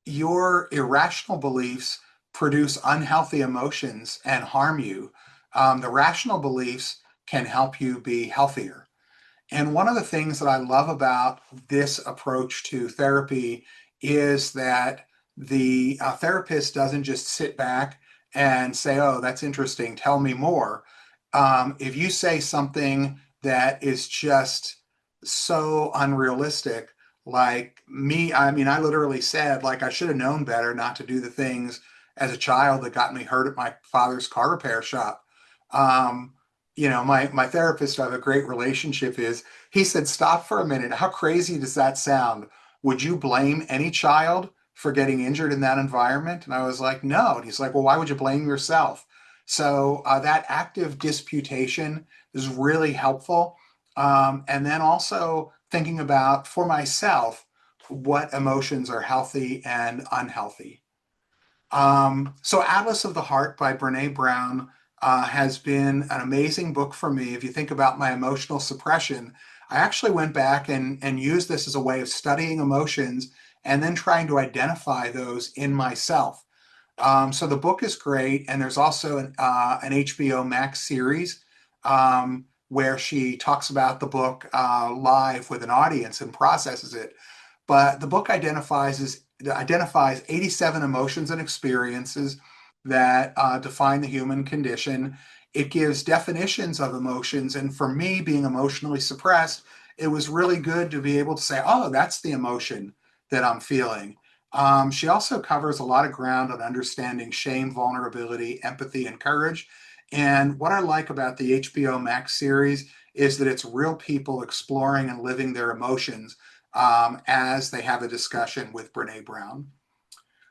your irrational beliefs produce unhealthy emotions and harm you. The rational beliefs can help you be healthier. And one of the things that I love about this approach to therapy is that the therapist doesn't just sit back and say, "Oh, that's interesting. Tell me more." If you say something that is just so unrealistic, like me, I mean, I literally said, like, I should have known better not to do the things as a child that got me hurt at my father's car repair shop. Um, my therapist, I have a great relationship, is he said, "Stop for a minute. How crazy does that sound? Would you blame any child for getting injured in that environment?" And I was like, "No." And he's like, "Well, why would you blame yourself?" So that active disputation is really helpful. And then also thinking about for myself what emotions are healthy and unhealthy. So Atlas of the Heart by Brene Brown has been an amazing book for me. If you think about my emotional suppression, I actually went back and used this as a way of studying emotions and then trying to identify those in myself. So the book is great, and there's also an HBO Max series where she talks about the book live with an audience and processes it. But the book identifies 87 emotions and experiences that define the human condition. It gives definitions of emotions, and for me, being emotionally suppressed, it was really good to be able to say, "Oh, that's the emotion that I'm feeling." She also covers a lot of ground on understanding shame, vulnerability, empathy, and courage. And what I like about the HBO Max series is that it's real people exploring and living their emotions as they have a discussion with Brene Brown.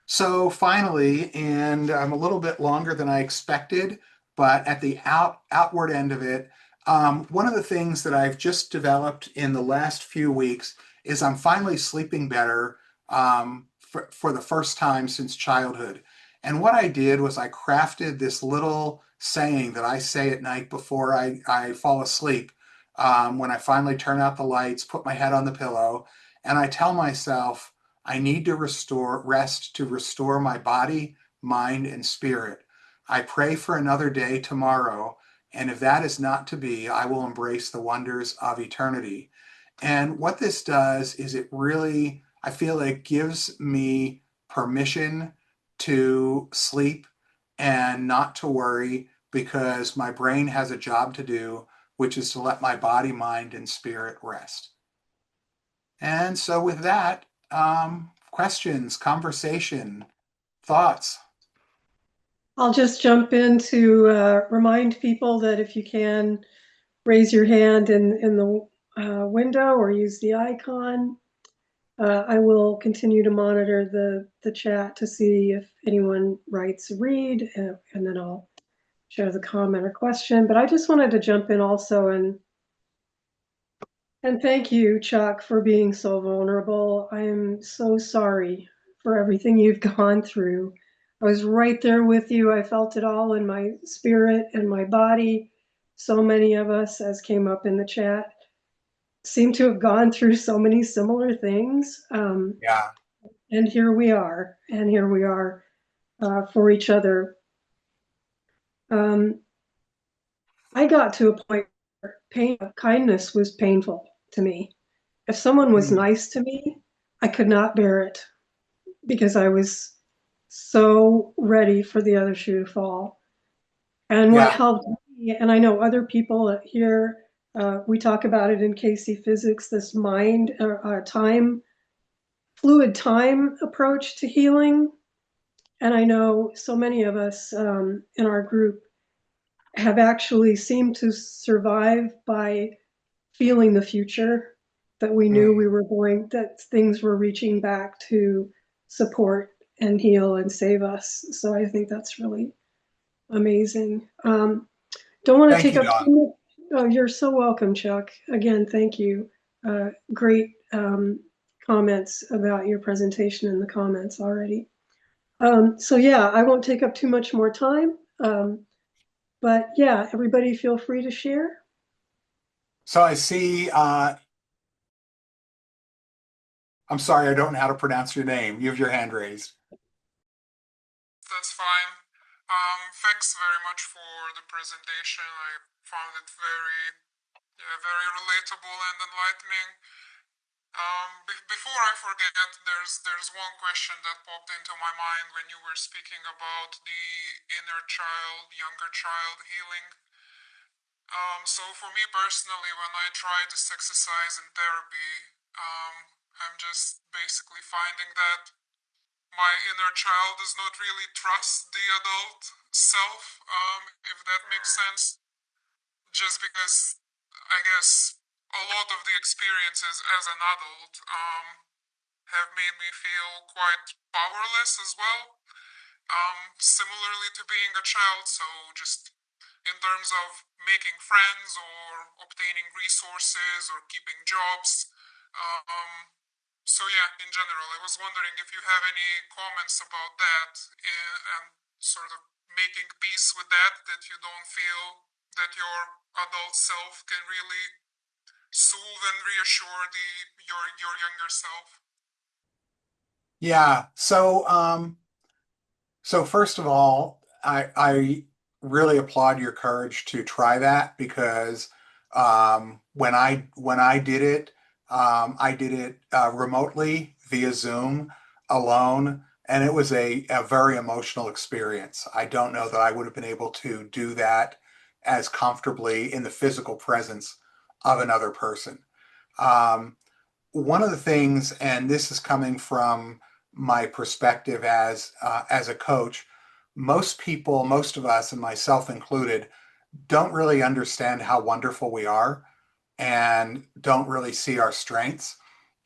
So finally, and I'm a little bit longer than I expected, but at the outward end of it, one of the things that I've just developed in the last few weeks is I'm finally sleeping better for the first time since childhood. And what I did was I crafted this little saying that I say at night before I fall asleep. When I finally turn out the lights, put my head on the pillow, and I tell myself, I need to restore rest to restore my body, mind, and spirit. I pray for another day tomorrow, and if that is not to be, I will embrace the wonders of eternity. And what this does is it really, I feel it gives me permission to sleep and not to worry because my brain has a job to do, which is to let my body, mind, and spirit rest. And so, with that, questions, conversation, thoughts. I'll just jump in to remind people that if you can raise your hand in the window or use the icon, I will continue to monitor the chat to see if anyone writes a read, and then I'll share the comment or question. But I just wanted to jump in also and thank you, Chuck, for being so vulnerable. I am so sorry for everything you've gone through. I was right there with you. I felt it all in my spirit and my body. So many of us, as came up in the chat. seem to have gone through so many similar things. Yeah. And here we are, for each other. Um, I got to a point where kindness was painful to me. If someone was Mm. nice to me, I could not bear it because I was so ready for the other shoe to fall. And what Yeah. helped me, and I know other people here, we talk about it in CASY physics, this time, fluid time approach to healing. And I know so many of us in our group have actually seemed to survive by feeling the future, that we knew we Mm. were going, that things were reaching back to support and heal and save us. So I think that's really amazing. Don't want to Thank take you, up Don. too much. Oh, you're so welcome, Chuck. Again, thank you. Great comments about your presentation in the comments already. So yeah, I won't take up too much more time. But yeah, everybody feel free to share. So I see, I'm sorry, I don't know how to pronounce your name. You have your hand raised. That's fine. Thanks very much for the presentation. I found it very, yeah, very relatable and enlightening. Before I forget, there's one question that popped into my mind when you were speaking about the inner child, younger child healing. So for me personally, when I try this exercise in therapy, I'm just basically finding that my inner child does not really trust the adult self, if that makes sense. Just because I guess a lot of the experiences as an adult have made me feel quite powerless as well, similarly to being a child. So, just in terms of making friends or obtaining resources or keeping jobs. So yeah, in general, I was wondering if you have any comments about that, and sort of making peace with that, that you don't feel that your adult self can really soothe and reassure your younger self. Yeah. So first of all, I really applaud your courage to try that because when I I did it remotely via Zoom alone, and it was a very emotional experience. I don't know that I would have been able to do that as comfortably in the physical presence of another person. Um, One of the things, and this is coming from my perspective as a coach, most people, most of us, and myself included, don't really understand how wonderful we are and don't really see our strengths.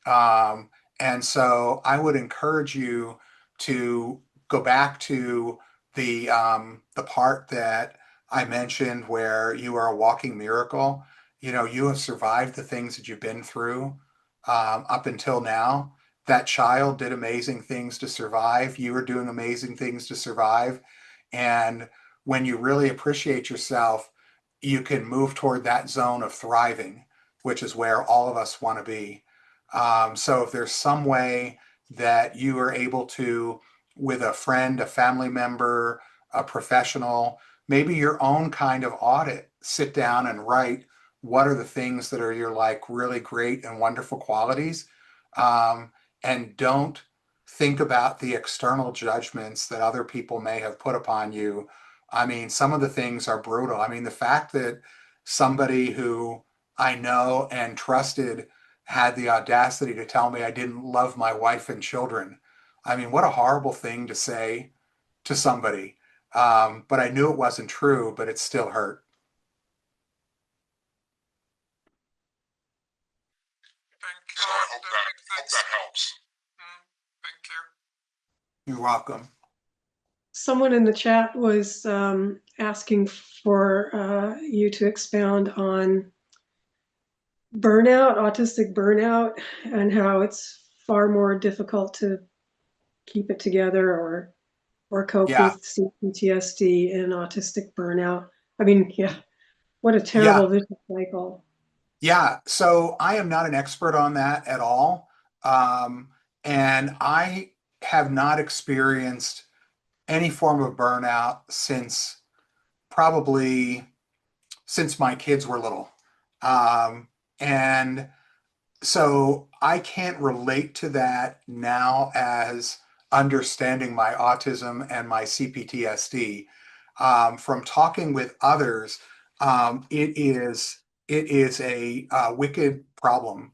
Um, and so I would encourage you to go back to the part that I mentioned where you are a walking miracle. You know, you have survived the things that you've been through up until now. That child did amazing things to survive. You are doing amazing things to survive. And when you really appreciate yourself, you can move toward that zone of thriving, which is where all of us want to be. So if there's some way that you are able to, with a friend, a family member, a professional, maybe your own kind of audit, sit down and write what are the things that are your like really great and wonderful qualities. And don't think about the external judgments that other people may have put upon you. I mean, some of the things are brutal. I mean, the fact that somebody who I know and trusted had the audacity to tell me I didn't love my wife and children. I mean, what a horrible thing to say to somebody. But I knew it wasn't true, but it still hurt. Thank you. So I hope that helps. Mm, thank you. You're welcome. Someone in the chat was asking for you to expound on burnout, autistic burnout, and how it's far more difficult to keep it together or cope Yeah. with CPTSD and autistic burnout. I mean, yeah, what a Yeah. terrible vicious cycle. Yeah, so I am not an expert on that at all. Um, and I have not experienced any form of burnout probably since my kids were little. Um, and so I can't relate to that now as understanding my autism and my CPTSD. From talking with others, it is a wicked problem.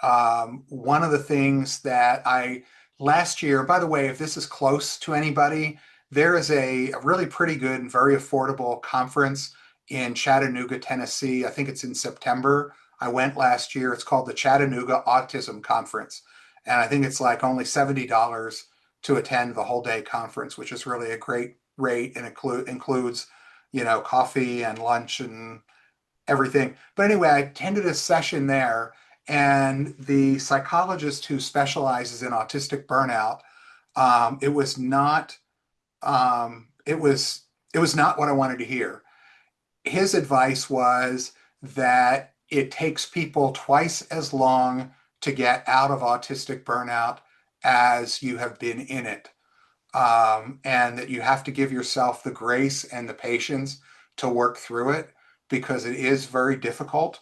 One of the things that I last year, by the way, if this is close to anybody, there is a really pretty good and very affordable conference in Chattanooga, Tennessee. I think it's in September. I went last year. It's called the Chattanooga Autism Conference. And I think it's like only $70 to attend the whole day conference, which is really a great rate and includes, coffee and lunch and everything. But anyway, I attended a session there, and the psychologist who specializes in autistic burnout, it was not, it was not what I wanted to hear. His advice was that it takes people twice as long to get out of autistic burnout as you have been in it. And that you have to give yourself the grace and the patience to work through it because it is very difficult.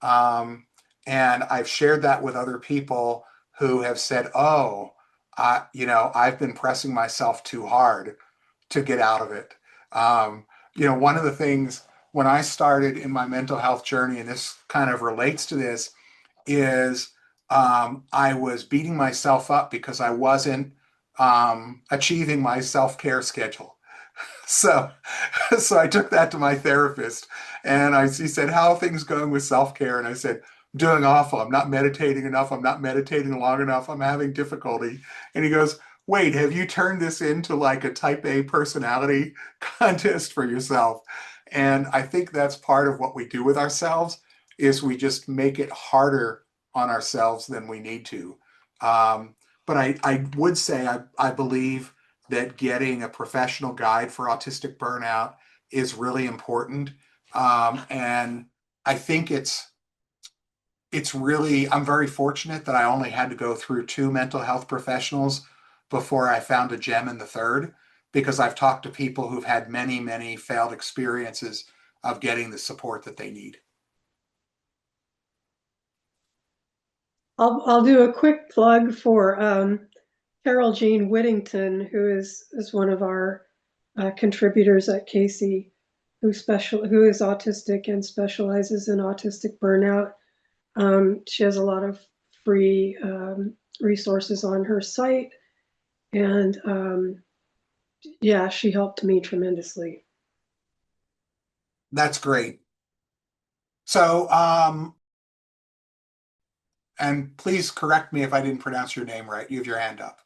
Um, and I've shared that with other people who have said, "Oh, I've been pressing myself too hard to get out of it." One of the things when I started in my mental health journey, and this kind of relates to this, is I was beating myself up because I wasn't achieving my self-care schedule. So, so I took that to my therapist, and he said, "How are things going with self-care?" And I said, "Doing awful. I'm not meditating enough. I'm not meditating long enough. I'm having difficulty." And he goes, "Wait, have you turned this into like a type A personality contest for yourself?" And I think that's part of what we do with ourselves is we just make it harder on ourselves than we need to. Um, but I would say I believe that getting a professional guide for autistic burnout is really important. And I think it's really, I'm very fortunate that I only had to go through two mental health professionals before I found a gem in the third, because I've talked to people who've had many, many failed experiences of getting the support that they need. I'll do a quick plug for Carol Jean Whittington, who is one of our contributors at CASY, who is autistic and specializes in autistic burnout. She has a lot of free resources on her site, and yeah, she helped me tremendously. That's great. So, and please correct me if I didn't pronounce your name right. You have your hand up.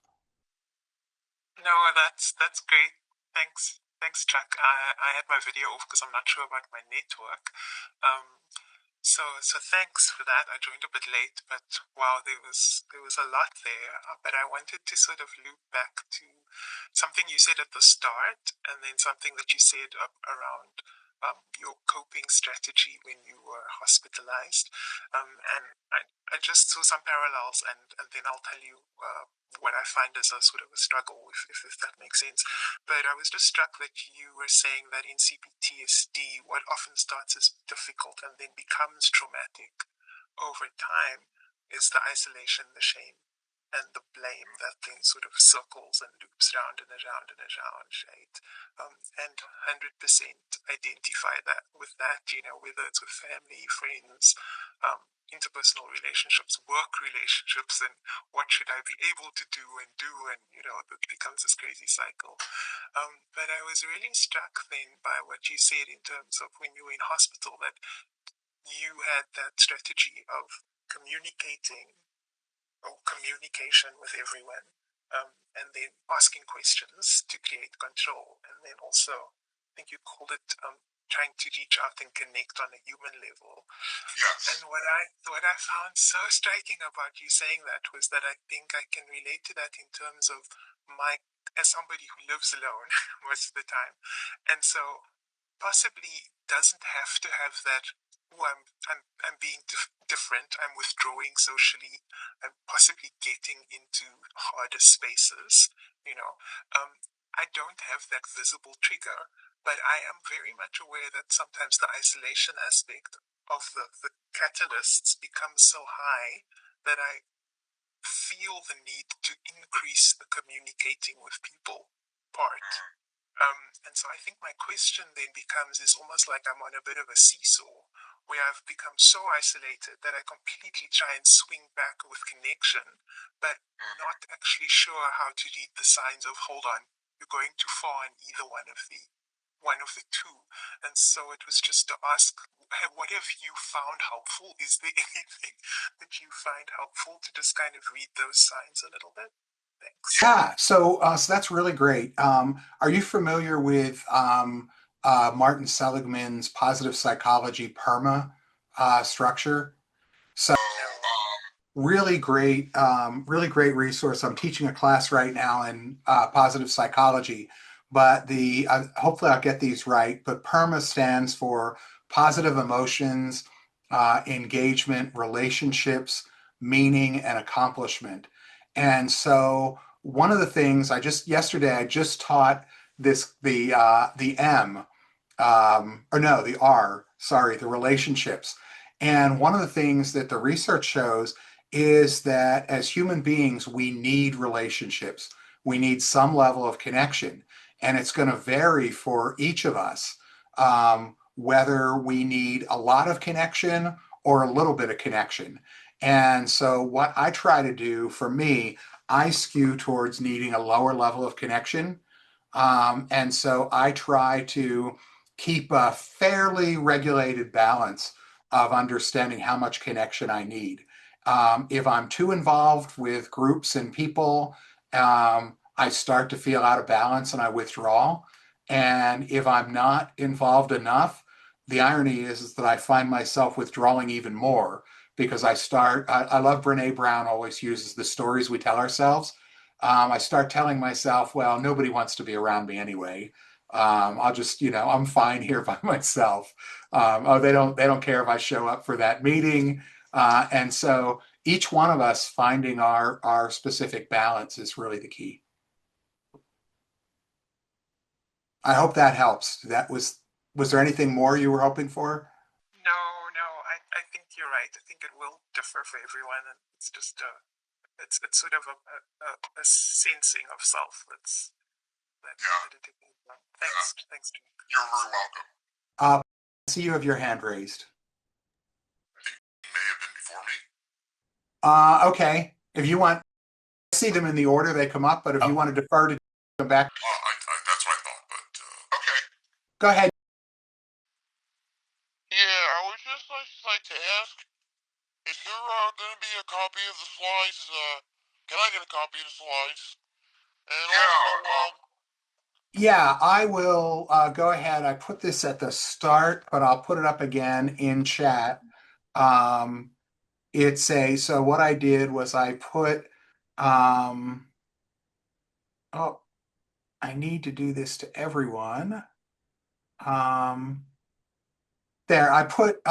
No, that's great. Thanks, Chuck. I had my video off because I'm not sure about my network. Um, so thanks for that. I joined a bit late, but wow, there was a lot there. But I wanted to sort of loop back to something you said at the start, and then something that you said around your coping strategy when you were hospitalized. And I just saw some parallels, and then I'll tell you what I find as a sort of a struggle, if that makes sense. But I was just struck that you were saying that in CPTSD, what often starts as difficult and then becomes traumatic over time is the isolation, the shame, and the blame that then sort of circles and loops round and around and around, right? And 100% identify that with that, whether it's with family, friends, interpersonal relationships, work relationships, and what should I be able to do, and that becomes this crazy cycle. But I was really struck then by what you said in terms of when you were in hospital, that you had that strategy of communicating or communication with everyone, and then asking questions to create control, and then also, I think you called it trying to reach out and connect on a human level. Yes. And what I found so striking about you saying that was that I think I can relate to that in terms of as somebody who lives alone most of the time, and so possibly doesn't have to have that I'm being different, I'm withdrawing socially, I'm possibly getting into harder spaces, you know. I don't have that visible trigger, but I am very much aware that sometimes the isolation aspect of the catalysts becomes so high that I feel the need to increase the communicating with people part. And so I think my question then becomes is almost like I'm on a bit of a seesaw where I've become so isolated that I completely try and swing back with connection, but not actually sure how to read the signs of hold on, you're going too far in either one of the two. And so it was just to ask, what have you found helpful? Is there anything that you find helpful to just kind of read those signs a little bit? Thanks. Yeah, so that's really great. Are you familiar with Martin Seligman's positive psychology PERMA structure? So really great resource. I'm teaching a class right now in positive psychology, but the hopefully I'll get these right. But PERMA stands for positive emotions, engagement, relationships, meaning, and accomplishment. And so one of the things yesterday I just taught the M or no the R, sorry, the relationships. And one of the things that the research shows is that as human beings, we need relationships. We need some level of connection. And it's going to vary for each of us whether we need a lot of connection or a little bit of connection. And so, what I try to do for me, I skew towards needing a lower level of connection. And so, I try to keep a fairly regulated balance of understanding how much connection I need. If I'm too involved with groups and people, I start to feel out of balance and I withdraw. And if I'm not involved enough, the irony is that I find myself withdrawing even more because I love Brene Brown always uses the stories we tell ourselves. I start telling myself, well, nobody wants to be around me anyway. I'll just, I'm fine here by myself. Oh, they don't care if I show up for that meeting. And so each one of us finding our specific balance is really the key. I hope that helps. Was there anything more you were hoping for? No, I think you're right. I think it will differ for everyone, and it's just it's sort of a sensing of self that it is. Thanks, Jake. You're very welcome. I see you have your hand raised. I think it may have been before me. Okay. If you want, I see them in the order they come up, but if you want to defer to come back, That's what I thought, but okay. go ahead. Yeah, I would just like to ask, is there going to be a copy of the slides? Can I get a copy of the slides? And also, Yeah, I will go ahead. I put this at the start, but I'll put it up again in chat. Um, so what I did was I put, oh, I need to do this to everyone. Um, There, I put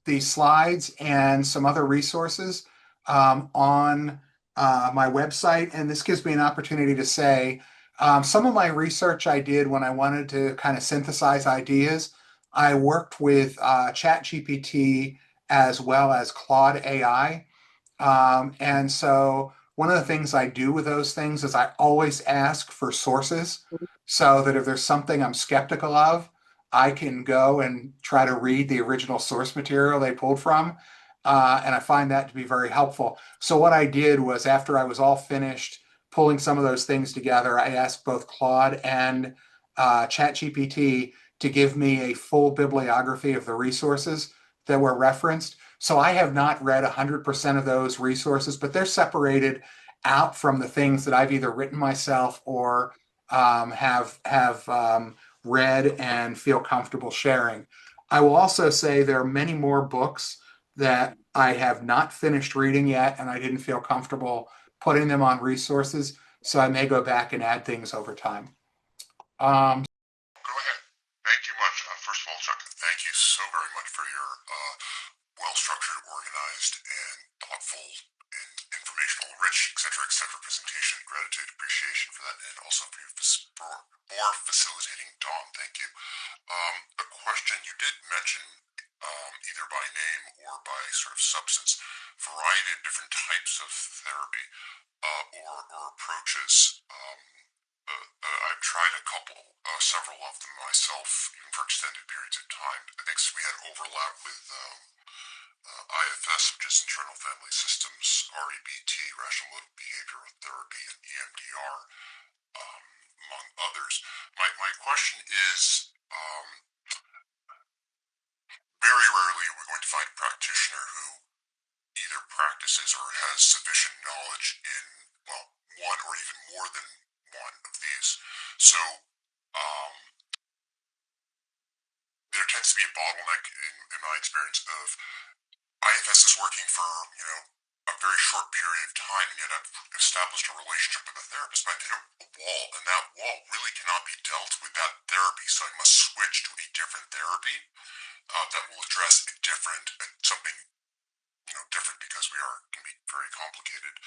the slides and some other resources on my website, and this gives me an opportunity to say some of my research I did when I wanted to kind of synthesize ideas. I worked with ChatGPT as well as Claude AI. And so one of the things I do with those things is I always ask for sources so that if there's something I'm skeptical of, I can go and try to read the original source material they pulled from. And I find that to be very helpful. So what I did was after I was all finished pulling some of those things together, I asked both Claude and ChatGPT to give me a full bibliography of the resources that were referenced. So I have not read 100% of those resources, but they're separated out from the things that I've either written myself or have read and feel comfortable sharing. I will also say there are many more books that I have not finished reading yet, and I didn't feel comfortable putting them on resources. So I may go back and add things over time. go ahead. Thank you much. First of all, Chuck, thank you so very much for your well-structured, organized, and thoughtful and informational, rich, etc. presentation. Gratitude, appreciation for that, and also for facilitating Dawn. Thank you. A question you did mention, either by name or by sort of substance, variety of different types of therapy or approaches. I've tried a couple, several of them myself, even for extended periods of time. I think we had overlap with IFS, which is Internal Family Systems, REBT, Rational Behavioral Therapy, and EMDR, among others. My question is, very rarely are we going to find a practitioner who either practices or has sufficient knowledge in, well, one or even more than one of these. So there tends to be a bottleneck in my experience of IFS is working for, a very short period of time, and yet I've established a relationship with a therapist, but I've hit a wall, and that wall really cannot be dealt with that therapy, so I must switch to a different therapy that will address something, different, because can be very complicated.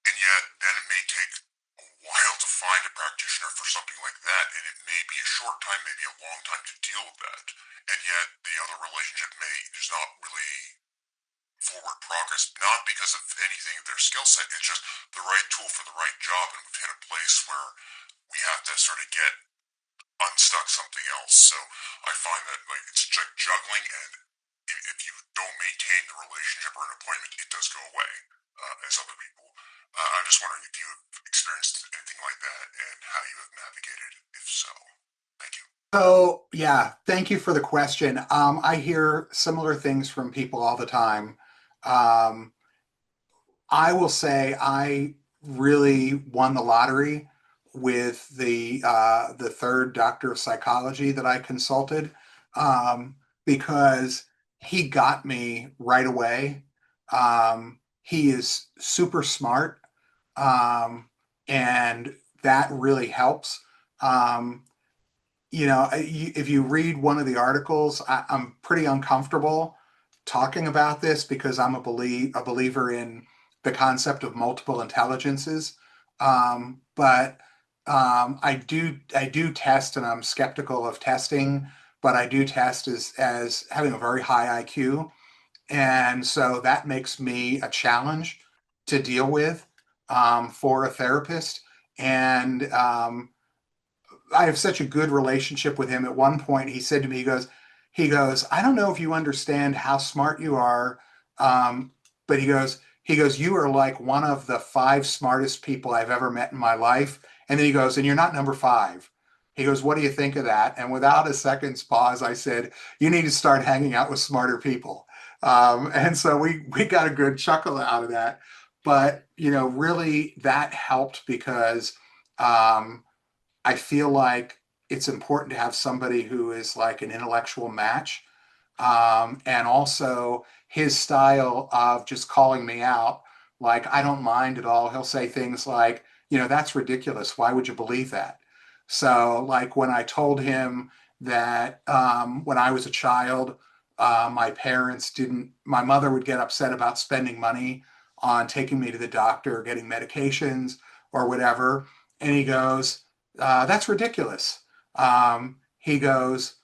And yet, then it may take a while to find a practitioner for something like that, and it may be a short time, maybe a long time to deal with that. And yet, the other relationship there's not really forward progress, not because of anything of their skill set, it's just the right tool for the right job, and we've hit a place where we have to sort of get unstuck something else. So I find that it's juggling, and if you don't maintain the relationship or an appointment, it does go away, as other people. I'm just wondering if you have experienced anything like that and how you have navigated it, if so. Thank you. So yeah, thank you for the question. I hear similar things from people all the time. I will say I really won the lottery with the third doctor of psychology that I consulted, because he got me right away. He is super smart, and that really helps. If you read one of the articles, I'm pretty uncomfortable talking about this because I'm a believer in the concept of multiple intelligences. But I do test, and I'm skeptical of testing, but I do test as having a very high IQ. And so that makes me a challenge to deal with, for a therapist. And I have such a good relationship with him. At one point, he said to me, I don't know if you understand how smart you are, but he goes, you are like one of the 5 smartest people I've ever met in my life. And then he goes, and you're not number 5. He goes, what do you think of that? And without a second's pause, I said, you need to start hanging out with smarter people. And so we got a good chuckle out of that. But, really that helped because, I feel like it's important to have somebody who is like an intellectual match. And also his style of just calling me out, like, I don't mind at all. He'll say things like, that's ridiculous. Why would you believe that? So, like, when I told him that when I was a child, my mother would get upset about spending money on taking me to the doctor or getting medications or whatever. And he goes, that's ridiculous. He goes,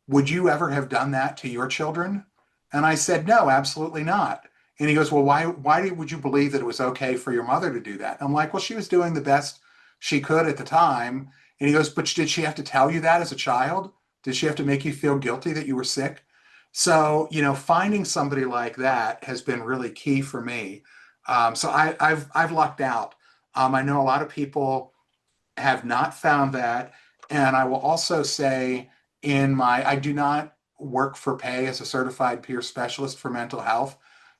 would you ever have done that to your children? And I said, no, absolutely not. And he goes, well, why would you believe that it was okay for your mother to do that? I'm like, well, she was doing the best she could at the time. And he goes, but did she have to tell you that as a child? Did she have to make you feel guilty that you were sick? So, finding somebody like that has been really key for me. So I've lucked out. I know a lot of people have not found that. And I will also say I do not work for pay as a certified peer specialist for mental health.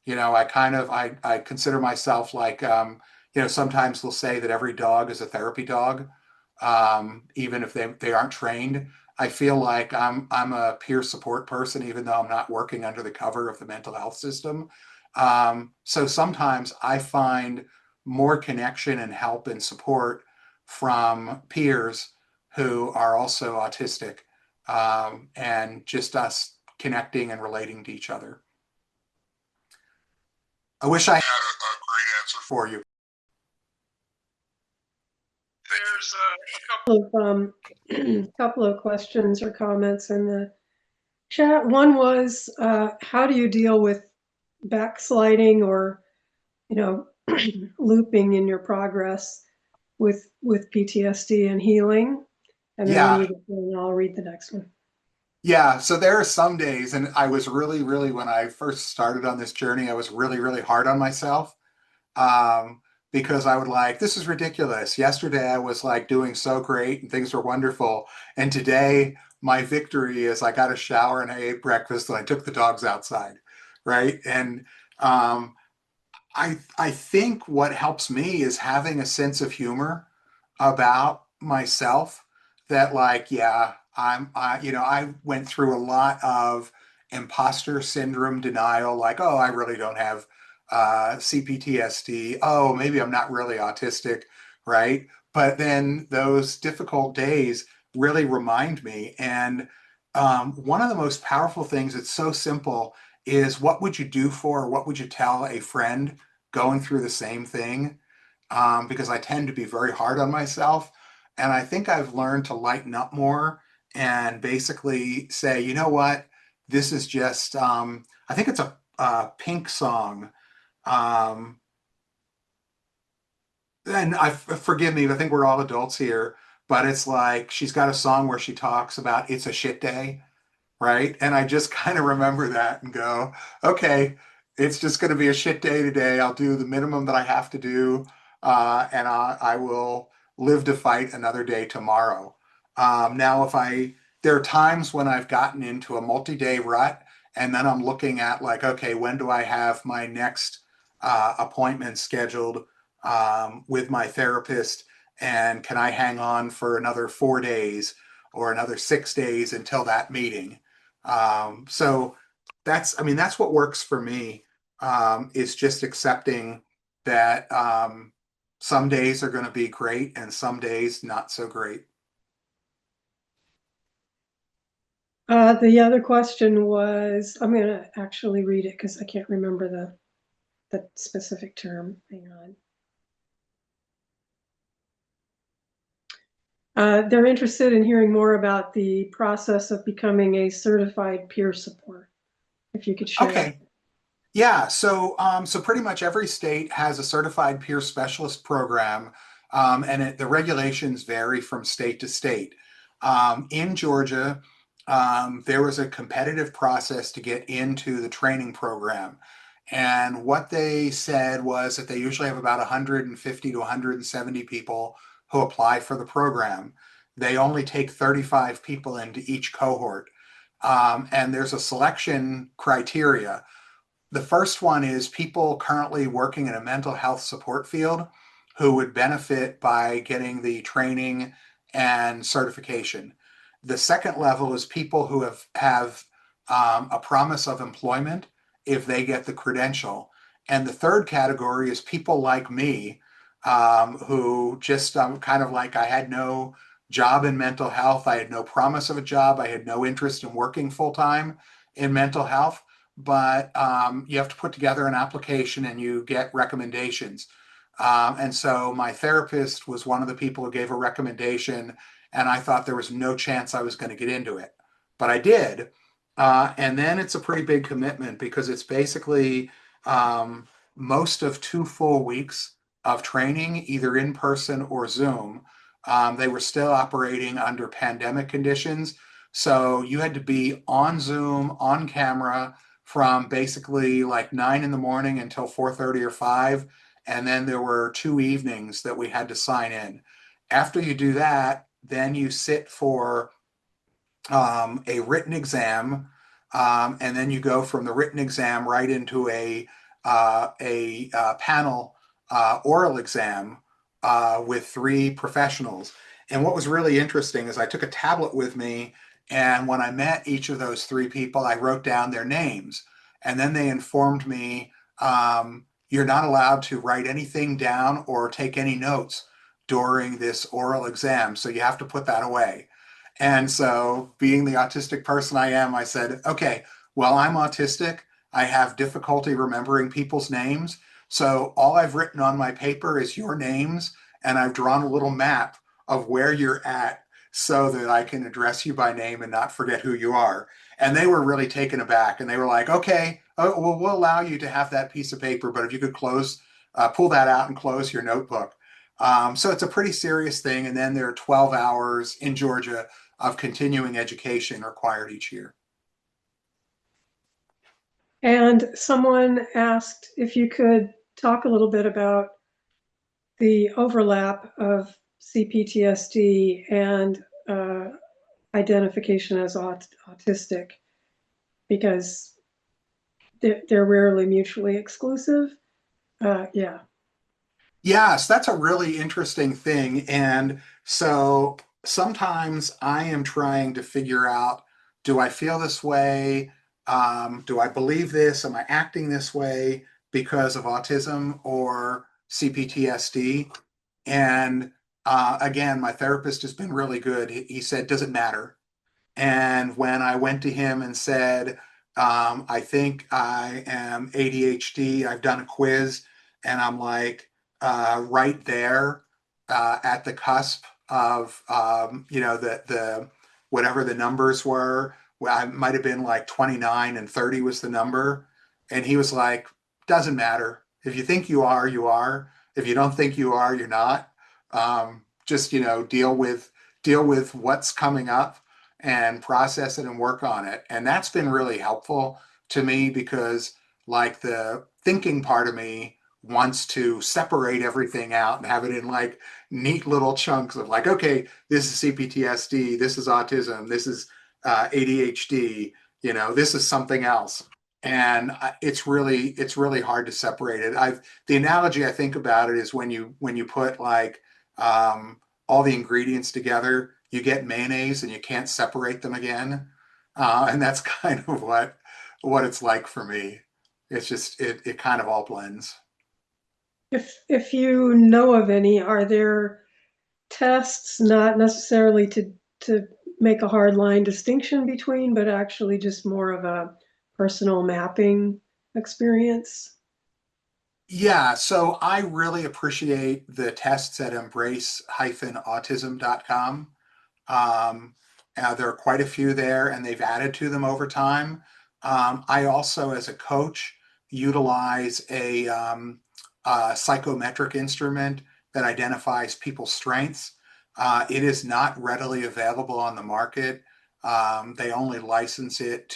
I consider myself like, sometimes they'll say that every dog is a therapy dog, even if they aren't trained. I feel like I'm a peer support person, even though I'm not working under the cover of the mental health system. So sometimes I find more connection and help and support from peers who are also autistic, and just us connecting and relating to each other. I wish I had a great answer for you. There's a couple of couple of questions or comments in the chat. One was, how do you deal with backsliding or, looping in your progress with PTSD and healing? And then when you get done, I'll read the next one. Yeah, so there are some days, and I was really, when I first started on this journey, I was really, really hard on myself. Because I would this is ridiculous. Yesterday I was doing so great and things were wonderful. And today my victory is I got a shower and I ate breakfast and I took the dogs outside. Right. And I think what helps me is having a sense of humor about myself that I went through a lot of imposter syndrome denial, oh, I really don't have CPTSD. Oh, maybe I'm not really autistic, right? But then those difficult days really remind me. And one of the most powerful things, it's so simple, is what would you do for, or what would you tell a friend going through the same thing? Because I tend to be very hard on myself. And I think I've learned to lighten up more and basically say, you know what, this is just, I think it's a Pink song. And forgive me, I think we're all adults here, but it's she's got a song where she talks about it's a shit day, right? And I just kind of remember that and go, okay, it's just going to be a shit day today. I'll do the minimum that I have to do, and I will live to fight another day tomorrow. Now, there are times when I've gotten into a multi-day rut, and then I'm looking at okay, when do I have my next appointment scheduled with my therapist, and can I hang on for another 4 days or another 6 days until that meeting? So that's what works for me, is just accepting that some days are going to be great and some days not so great. The other question was, I'm going to actually read it because I can't remember the specific term. Hang on. They're interested in hearing more about the process of becoming a certified peer support. If you could share. Okay. Yeah, so pretty much every state has a certified peer specialist program, and the regulations vary from state to state. In Georgia, there was a competitive process to get into the training program. And what they said was that they usually have about 150 to 170 people who apply for the program. They only take 35 people into each cohort. And there's a selection criteria. The first one is people currently working in a mental health support field who would benefit by getting the training and certification. The second level is people who have a promise of employment if they get the credential. And the third category is people like me, who just kind of I had no job in mental health. I had no promise of a job. I had no interest in working full time in mental health, but you have to put together an application and you get recommendations. And so my therapist was one of the people who gave a recommendation, and I thought there was no chance I was going to get into it, but I did. And then it's a pretty big commitment because it's basically most of 2 full weeks of training, either in person or Zoom. They were still operating under pandemic conditions. So you had to be on Zoom, on camera, from basically 9 in the morning until 4:30 or 5. And then there were 2 evenings that we had to sign in. After you do that, then you sit for a written exam, and then you go from the written exam right into a panel oral exam with 3 professionals. And what was really interesting is I took a tablet with me, and when I met each of those 3 people, I wrote down their names. And then they informed me, you're not allowed to write anything down or take any notes during this oral exam. So you have to put that away. And so, being the autistic person I am, I said, okay, well, I'm autistic. I have difficulty remembering people's names. So, all I've written on my paper is your names, and I've drawn a little map of where you're at so that I can address you by name and not forget who you are. And they were really taken aback, and they were like, okay, well, we'll allow you to have that piece of paper, but if you could pull that out and close your notebook. So it's a pretty serious thing. And then there are 12 hours in Georgia of continuing education required each year. And someone asked if you could talk a little bit about the overlap of CPTSD and identification as autistic, because they're rarely mutually exclusive. Yeah. Yes, that's a really interesting thing. And so sometimes I am trying to figure out, do I feel this way? Do I believe this? Am I acting this way because of autism or CPTSD? And again, my therapist has been really good. He said, does it matter? And when I went to him and said, I think I am ADHD, I've done a quiz, and I'm like right there at the cusp of, the whatever the numbers were. Well, I might have been like 29 and 30 was the number. And he was like, doesn't matter. If you think you are, you are. If you don't think you are, you're not. Just, deal with what's coming up and process it and work on it. And that's been really helpful to me because, like, the thinking part of me wants to separate everything out and have it in like neat little chunks of like, okay, this is CPTSD, this is autism, this is ADHD, this is something else. And it's really hard to separate it. The analogy I think about it is when you put like all the ingredients together, you get mayonnaise and you can't separate them again. And that's kind of what it's like for me. It's just it kind of all blends. If you know of any, are there tests, not necessarily to make a hard line distinction between, but actually just more of a personal mapping experience? Yeah, so I really appreciate the tests at embrace-autism.com. There are quite a few there, and they've added to them over time. I also, as a coach, utilize a psychometric instrument that identifies people's strengths. It is not readily available on the market. They only license it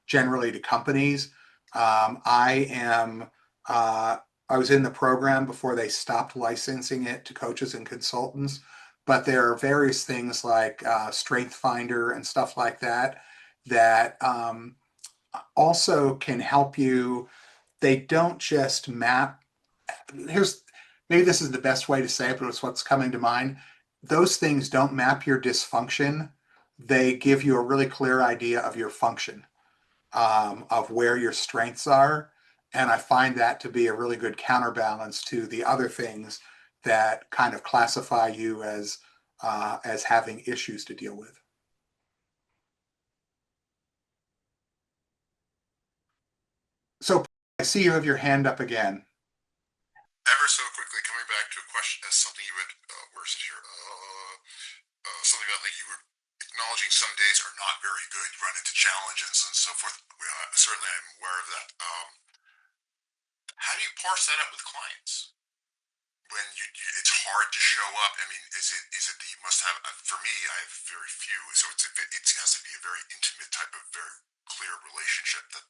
generally to companies. I am. I was in the program before they stopped licensing it to coaches and consultants, but there are various things like Strength Finder and stuff like that that also can help you. They don't just map. Here's maybe this is the best way to say it, but it's what's coming to mind. Those things don't map your dysfunction. They give you a really clear idea of your function, of where your strengths are. And I find that to be a really good counterbalance to the other things that kind of classify you as having issues to deal with. So I see you have your hand up again. Ever so quickly, coming back to a question as something you would, where is it here? Something about like you were acknowledging some days are not very good, you run into challenges and so forth. Certainly, I'm aware of that. How do you parse that out with clients? When it's hard to show up. I mean, is it that you must have? For me, I have very few, so it has to be a very intimate type of very clear relationship that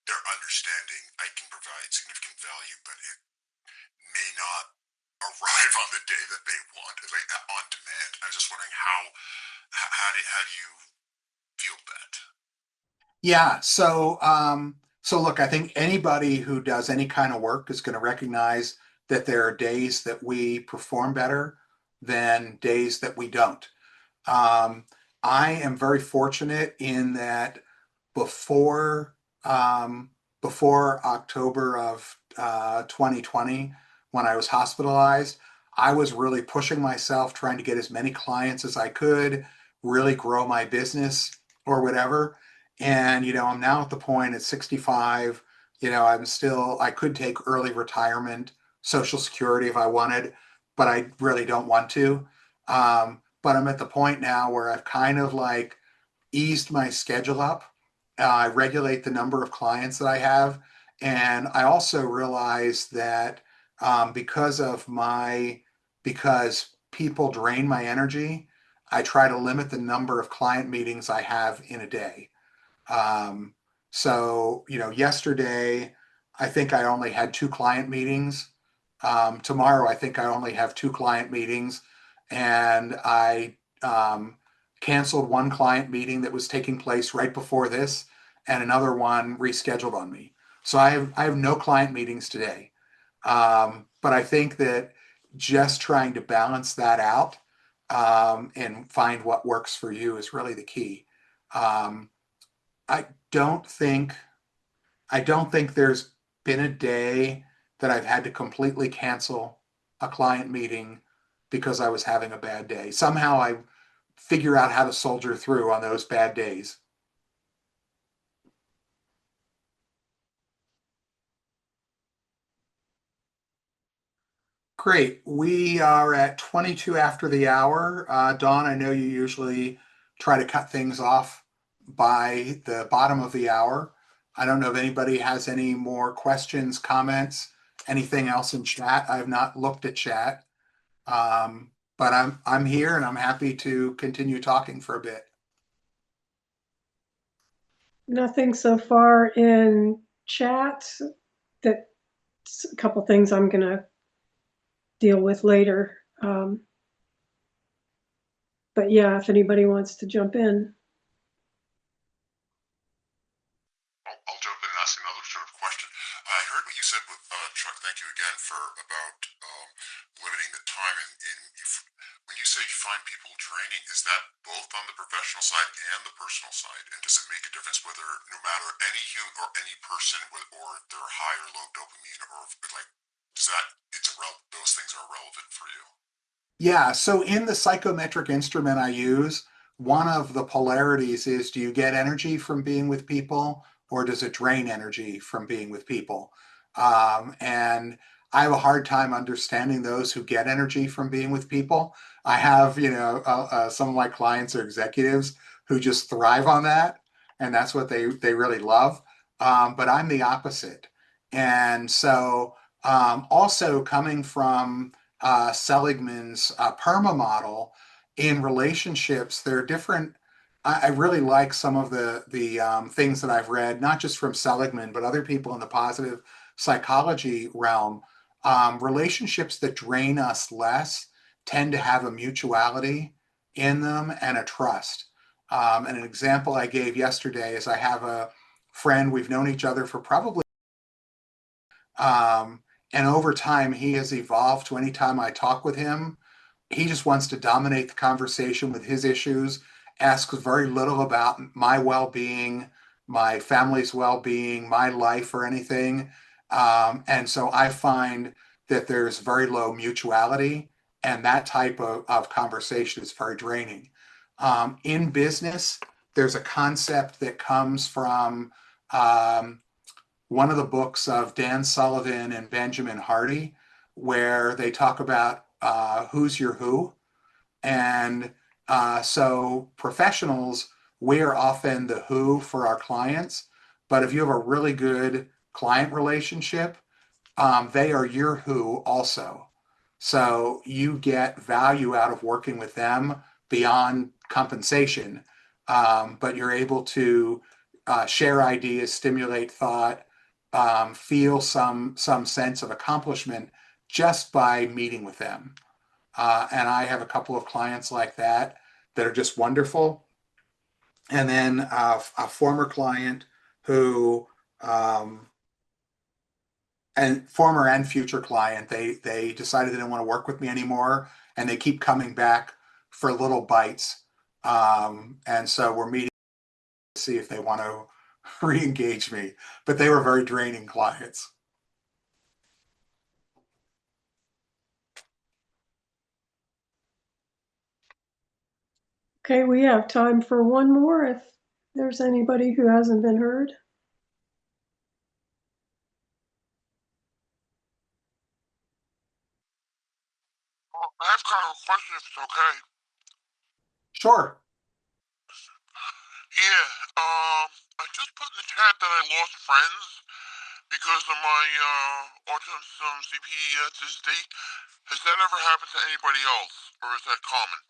they're understanding. I can provide significant value, but it may not arrive on the day that they want, like on demand. I was just wondering how do you feel that? Yeah, so look, I think anybody who does any kind of work is going to recognize that there are days that we perform better than days that we don't. Um, I am very fortunate in that before before October of 2020, when I was hospitalized, I was really pushing myself, trying to get as many clients as I could, really grow my business or whatever. And, I'm now at the point at 65, I could take early retirement, Social Security if I wanted, but I really don't want to. But I'm at the point now where I've kind of like eased my schedule up. I regulate the number of clients that I have. And I also realize that because because people drain my energy, I try to limit the number of client meetings I have in a day. Um, yesterday, I think I only had two client meetings. Tomorrow, I think I only have two client meetings. And I canceled one client meeting that was taking place right before this, and another one rescheduled on me. So I have no client meetings today. But I think that just trying to balance that out and find what works for you is really the key. Um, I don't think I don't think there's been a day that I've had to completely cancel a client meeting because I was having a bad day. Somehow I figure out how to soldier through on those bad days. Great. We are at 22 after the hour. Dawn, I know you usually try to cut things off by the bottom of the hour. I don't know if anybody has any more questions, comments, anything else in chat. I've not looked at chat, but I'm here and I'm happy to continue talking for a bit. Nothing so far in chat. That's a couple things I'm going to deal with later. But yeah, if anybody wants to jump in. I'll jump in and ask another sort of question. I heard what you said with Chuck. Thank you again for about limiting the time. When you say you find people draining, is that both on the professional side and the personal side? And does it make a difference whether, no matter any human or any person, or they're high or low dopamine, or like, those things are relevant for you? Yeah, so in the psychometric instrument I use, one of the polarities is, do you get energy from being with people or does it drain energy from being with people? And I have a hard time understanding those who get energy from being with people. I have, some of my clients are executives who just thrive on that, and that's what they really love. But I'm the opposite. And so, also coming from Seligman's PERMA model in relationships, there are different. I really like some of the things that I've read, not just from Seligman, but other people in the positive psychology realm. Relationships that drain us less tend to have a mutuality in them and a trust. And an example I gave yesterday is I have a friend, we've known each other for probably um, and over time, he has evolved to anytime I talk with him, he just wants to dominate the conversation with his issues, asks very little about my well being, my family's well being, my life, or anything. And so I find that there's very low mutuality, and that type of conversation is very draining. In business, there's a concept that comes from um, one of the books of Dan Sullivan and Benjamin Hardy, where they talk about who's your who. And so professionals, we're often the who for our clients. But if you have a really good client relationship, they are your who also. So you get value out of working with them beyond compensation, but you're able to share ideas, stimulate thought, feel some sense of accomplishment just by meeting with them. And I have a couple of clients like that are just wonderful. And then a former client who and former and future client, they decided they didn't want to work with me anymore, and they keep coming back for little bites. And so we're meeting to see if they want to re-engage me, but they were very draining clients. Okay, we have time for one more if there's anybody who hasn't been heard. I have kind of a question if it's okay. Sure. Yeah, I just put in the chat that I lost friends because of my autism CPTSD. Has that ever happened to anybody else, or is that common?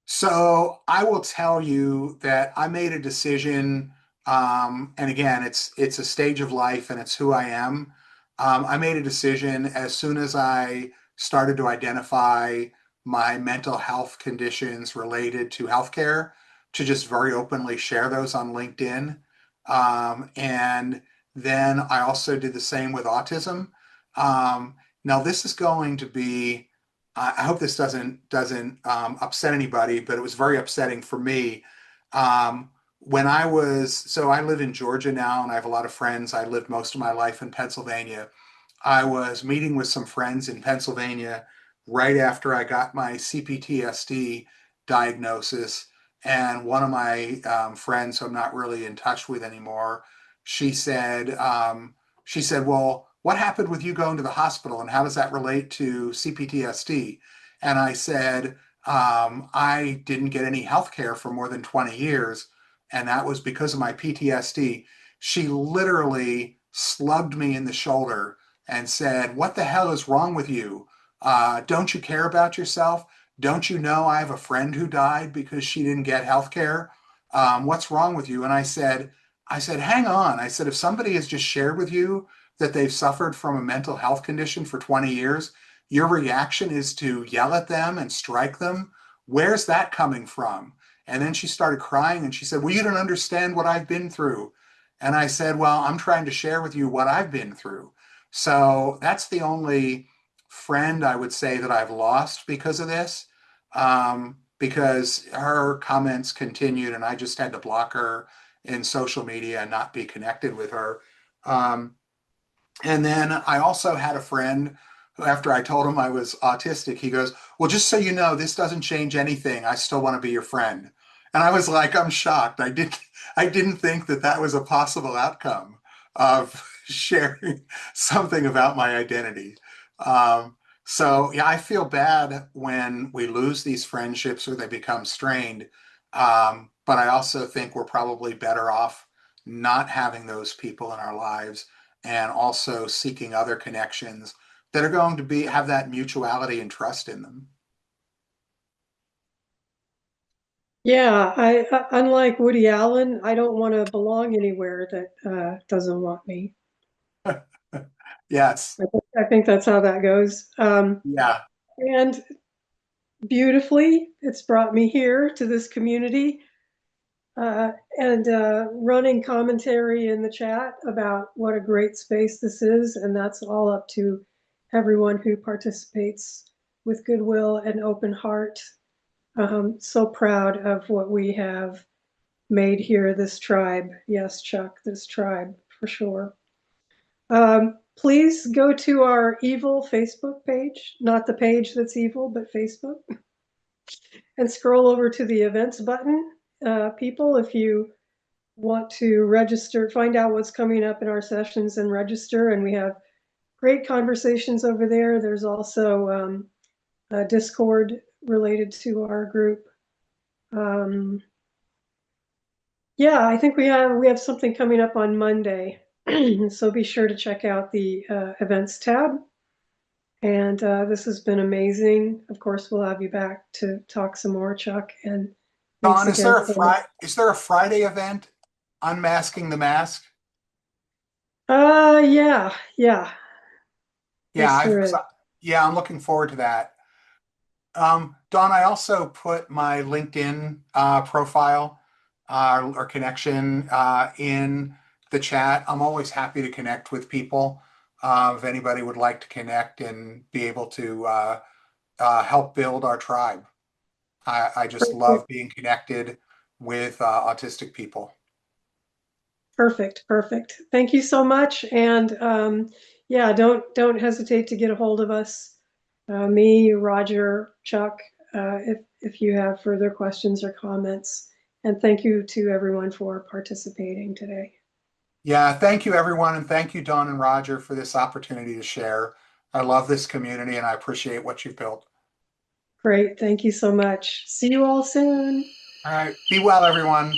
So I will tell you that I made a decision, and again, it's a stage of life and it's who I am. I made a decision as soon as I started to identify my mental health conditions related to healthcare to just very openly share those on LinkedIn. And then I also did the same with autism. Now this is going to be I hope this doesn't upset anybody, but it was very upsetting for me. When I live in Georgia now, and I have a lot of friends. I lived most of my life in Pennsylvania. I was meeting with some friends in Pennsylvania right after I got my CPTSD diagnosis, and one of my friends, who I'm not really in touch with anymore, she said, "Well, what happened with you going to the hospital, and how does that relate to CPTSD?" And I said, "I didn't get any health care for more than 20 years, and that was because of my PTSD." She literally slugged me in the shoulder and said, "What the hell is wrong with you? Don't you care about yourself? Don't you know I have a friend who died because she didn't get health care? What's wrong with you?" And I said, "Hang on." I said, "If somebody has just shared with you that they've suffered from a mental health condition for 20 years, your reaction is to yell at them and strike them. Where's that coming from?" And then she started crying and she said, "Well, you don't understand what I've been through." And I said, "Well, I'm trying to share with you what I've been through." So that's the only friend I would say that I've lost because of this, because her comments continued and I just had to block her in social media and not be connected with her. Um, and then I also had a friend who, after I told him I was autistic, he goes, "Well, just so you know, this doesn't change anything. I still want to be your friend." And I was like, I'm shocked. I didn't think that that was a possible outcome of sharing something about my identity. So yeah, I feel bad when we lose these friendships or they become strained. But I also think we're probably better off not having those people in our lives and also seeking other connections that are going to have that mutuality and trust in them. Yeah, unlike Woody Allen, I don't want to belong anywhere that doesn't want me. Yes. I think that's how that goes. Yeah. And beautifully, it's brought me here to this community and running commentary in the chat about what a great space this is. And that's all up to everyone who participates with goodwill and open heart. So proud of what we have made here, this tribe. Yes, Chuck, this tribe for sure. Please go to our evil Facebook page, not the page that's evil, but Facebook, and scroll over to the events button. People, if you want to register, find out what's coming up in our sessions and register, and we have great conversations over there. There's also a Discord related to our group. Yeah, I think we have something coming up on Monday, so be sure to check out the events tab. And this has been amazing. Of course, we'll have you back to talk some more, Chuck. And thanks Don, again. Is there a Friday event, Unmasking the Mask? Yeah, yeah. Yeah, Yes, there is. yeah, I'm looking forward to that. Don, I also put my LinkedIn profile or connection in the chat. I'm always happy to connect with people. If anybody would like to connect and be able to help build our tribe. I just love being connected with autistic people. Perfect, perfect. Thank you so much. And yeah, don't hesitate to get a hold of us, me, Roger, Chuck. if you have further questions or comments. And thank you to everyone for participating today. Yeah, thank you everyone, and thank you, Dawn and Roger, for this opportunity to share. I love this community and I appreciate what you've built. Great, thank you so much. See you all soon. All right, be well, everyone.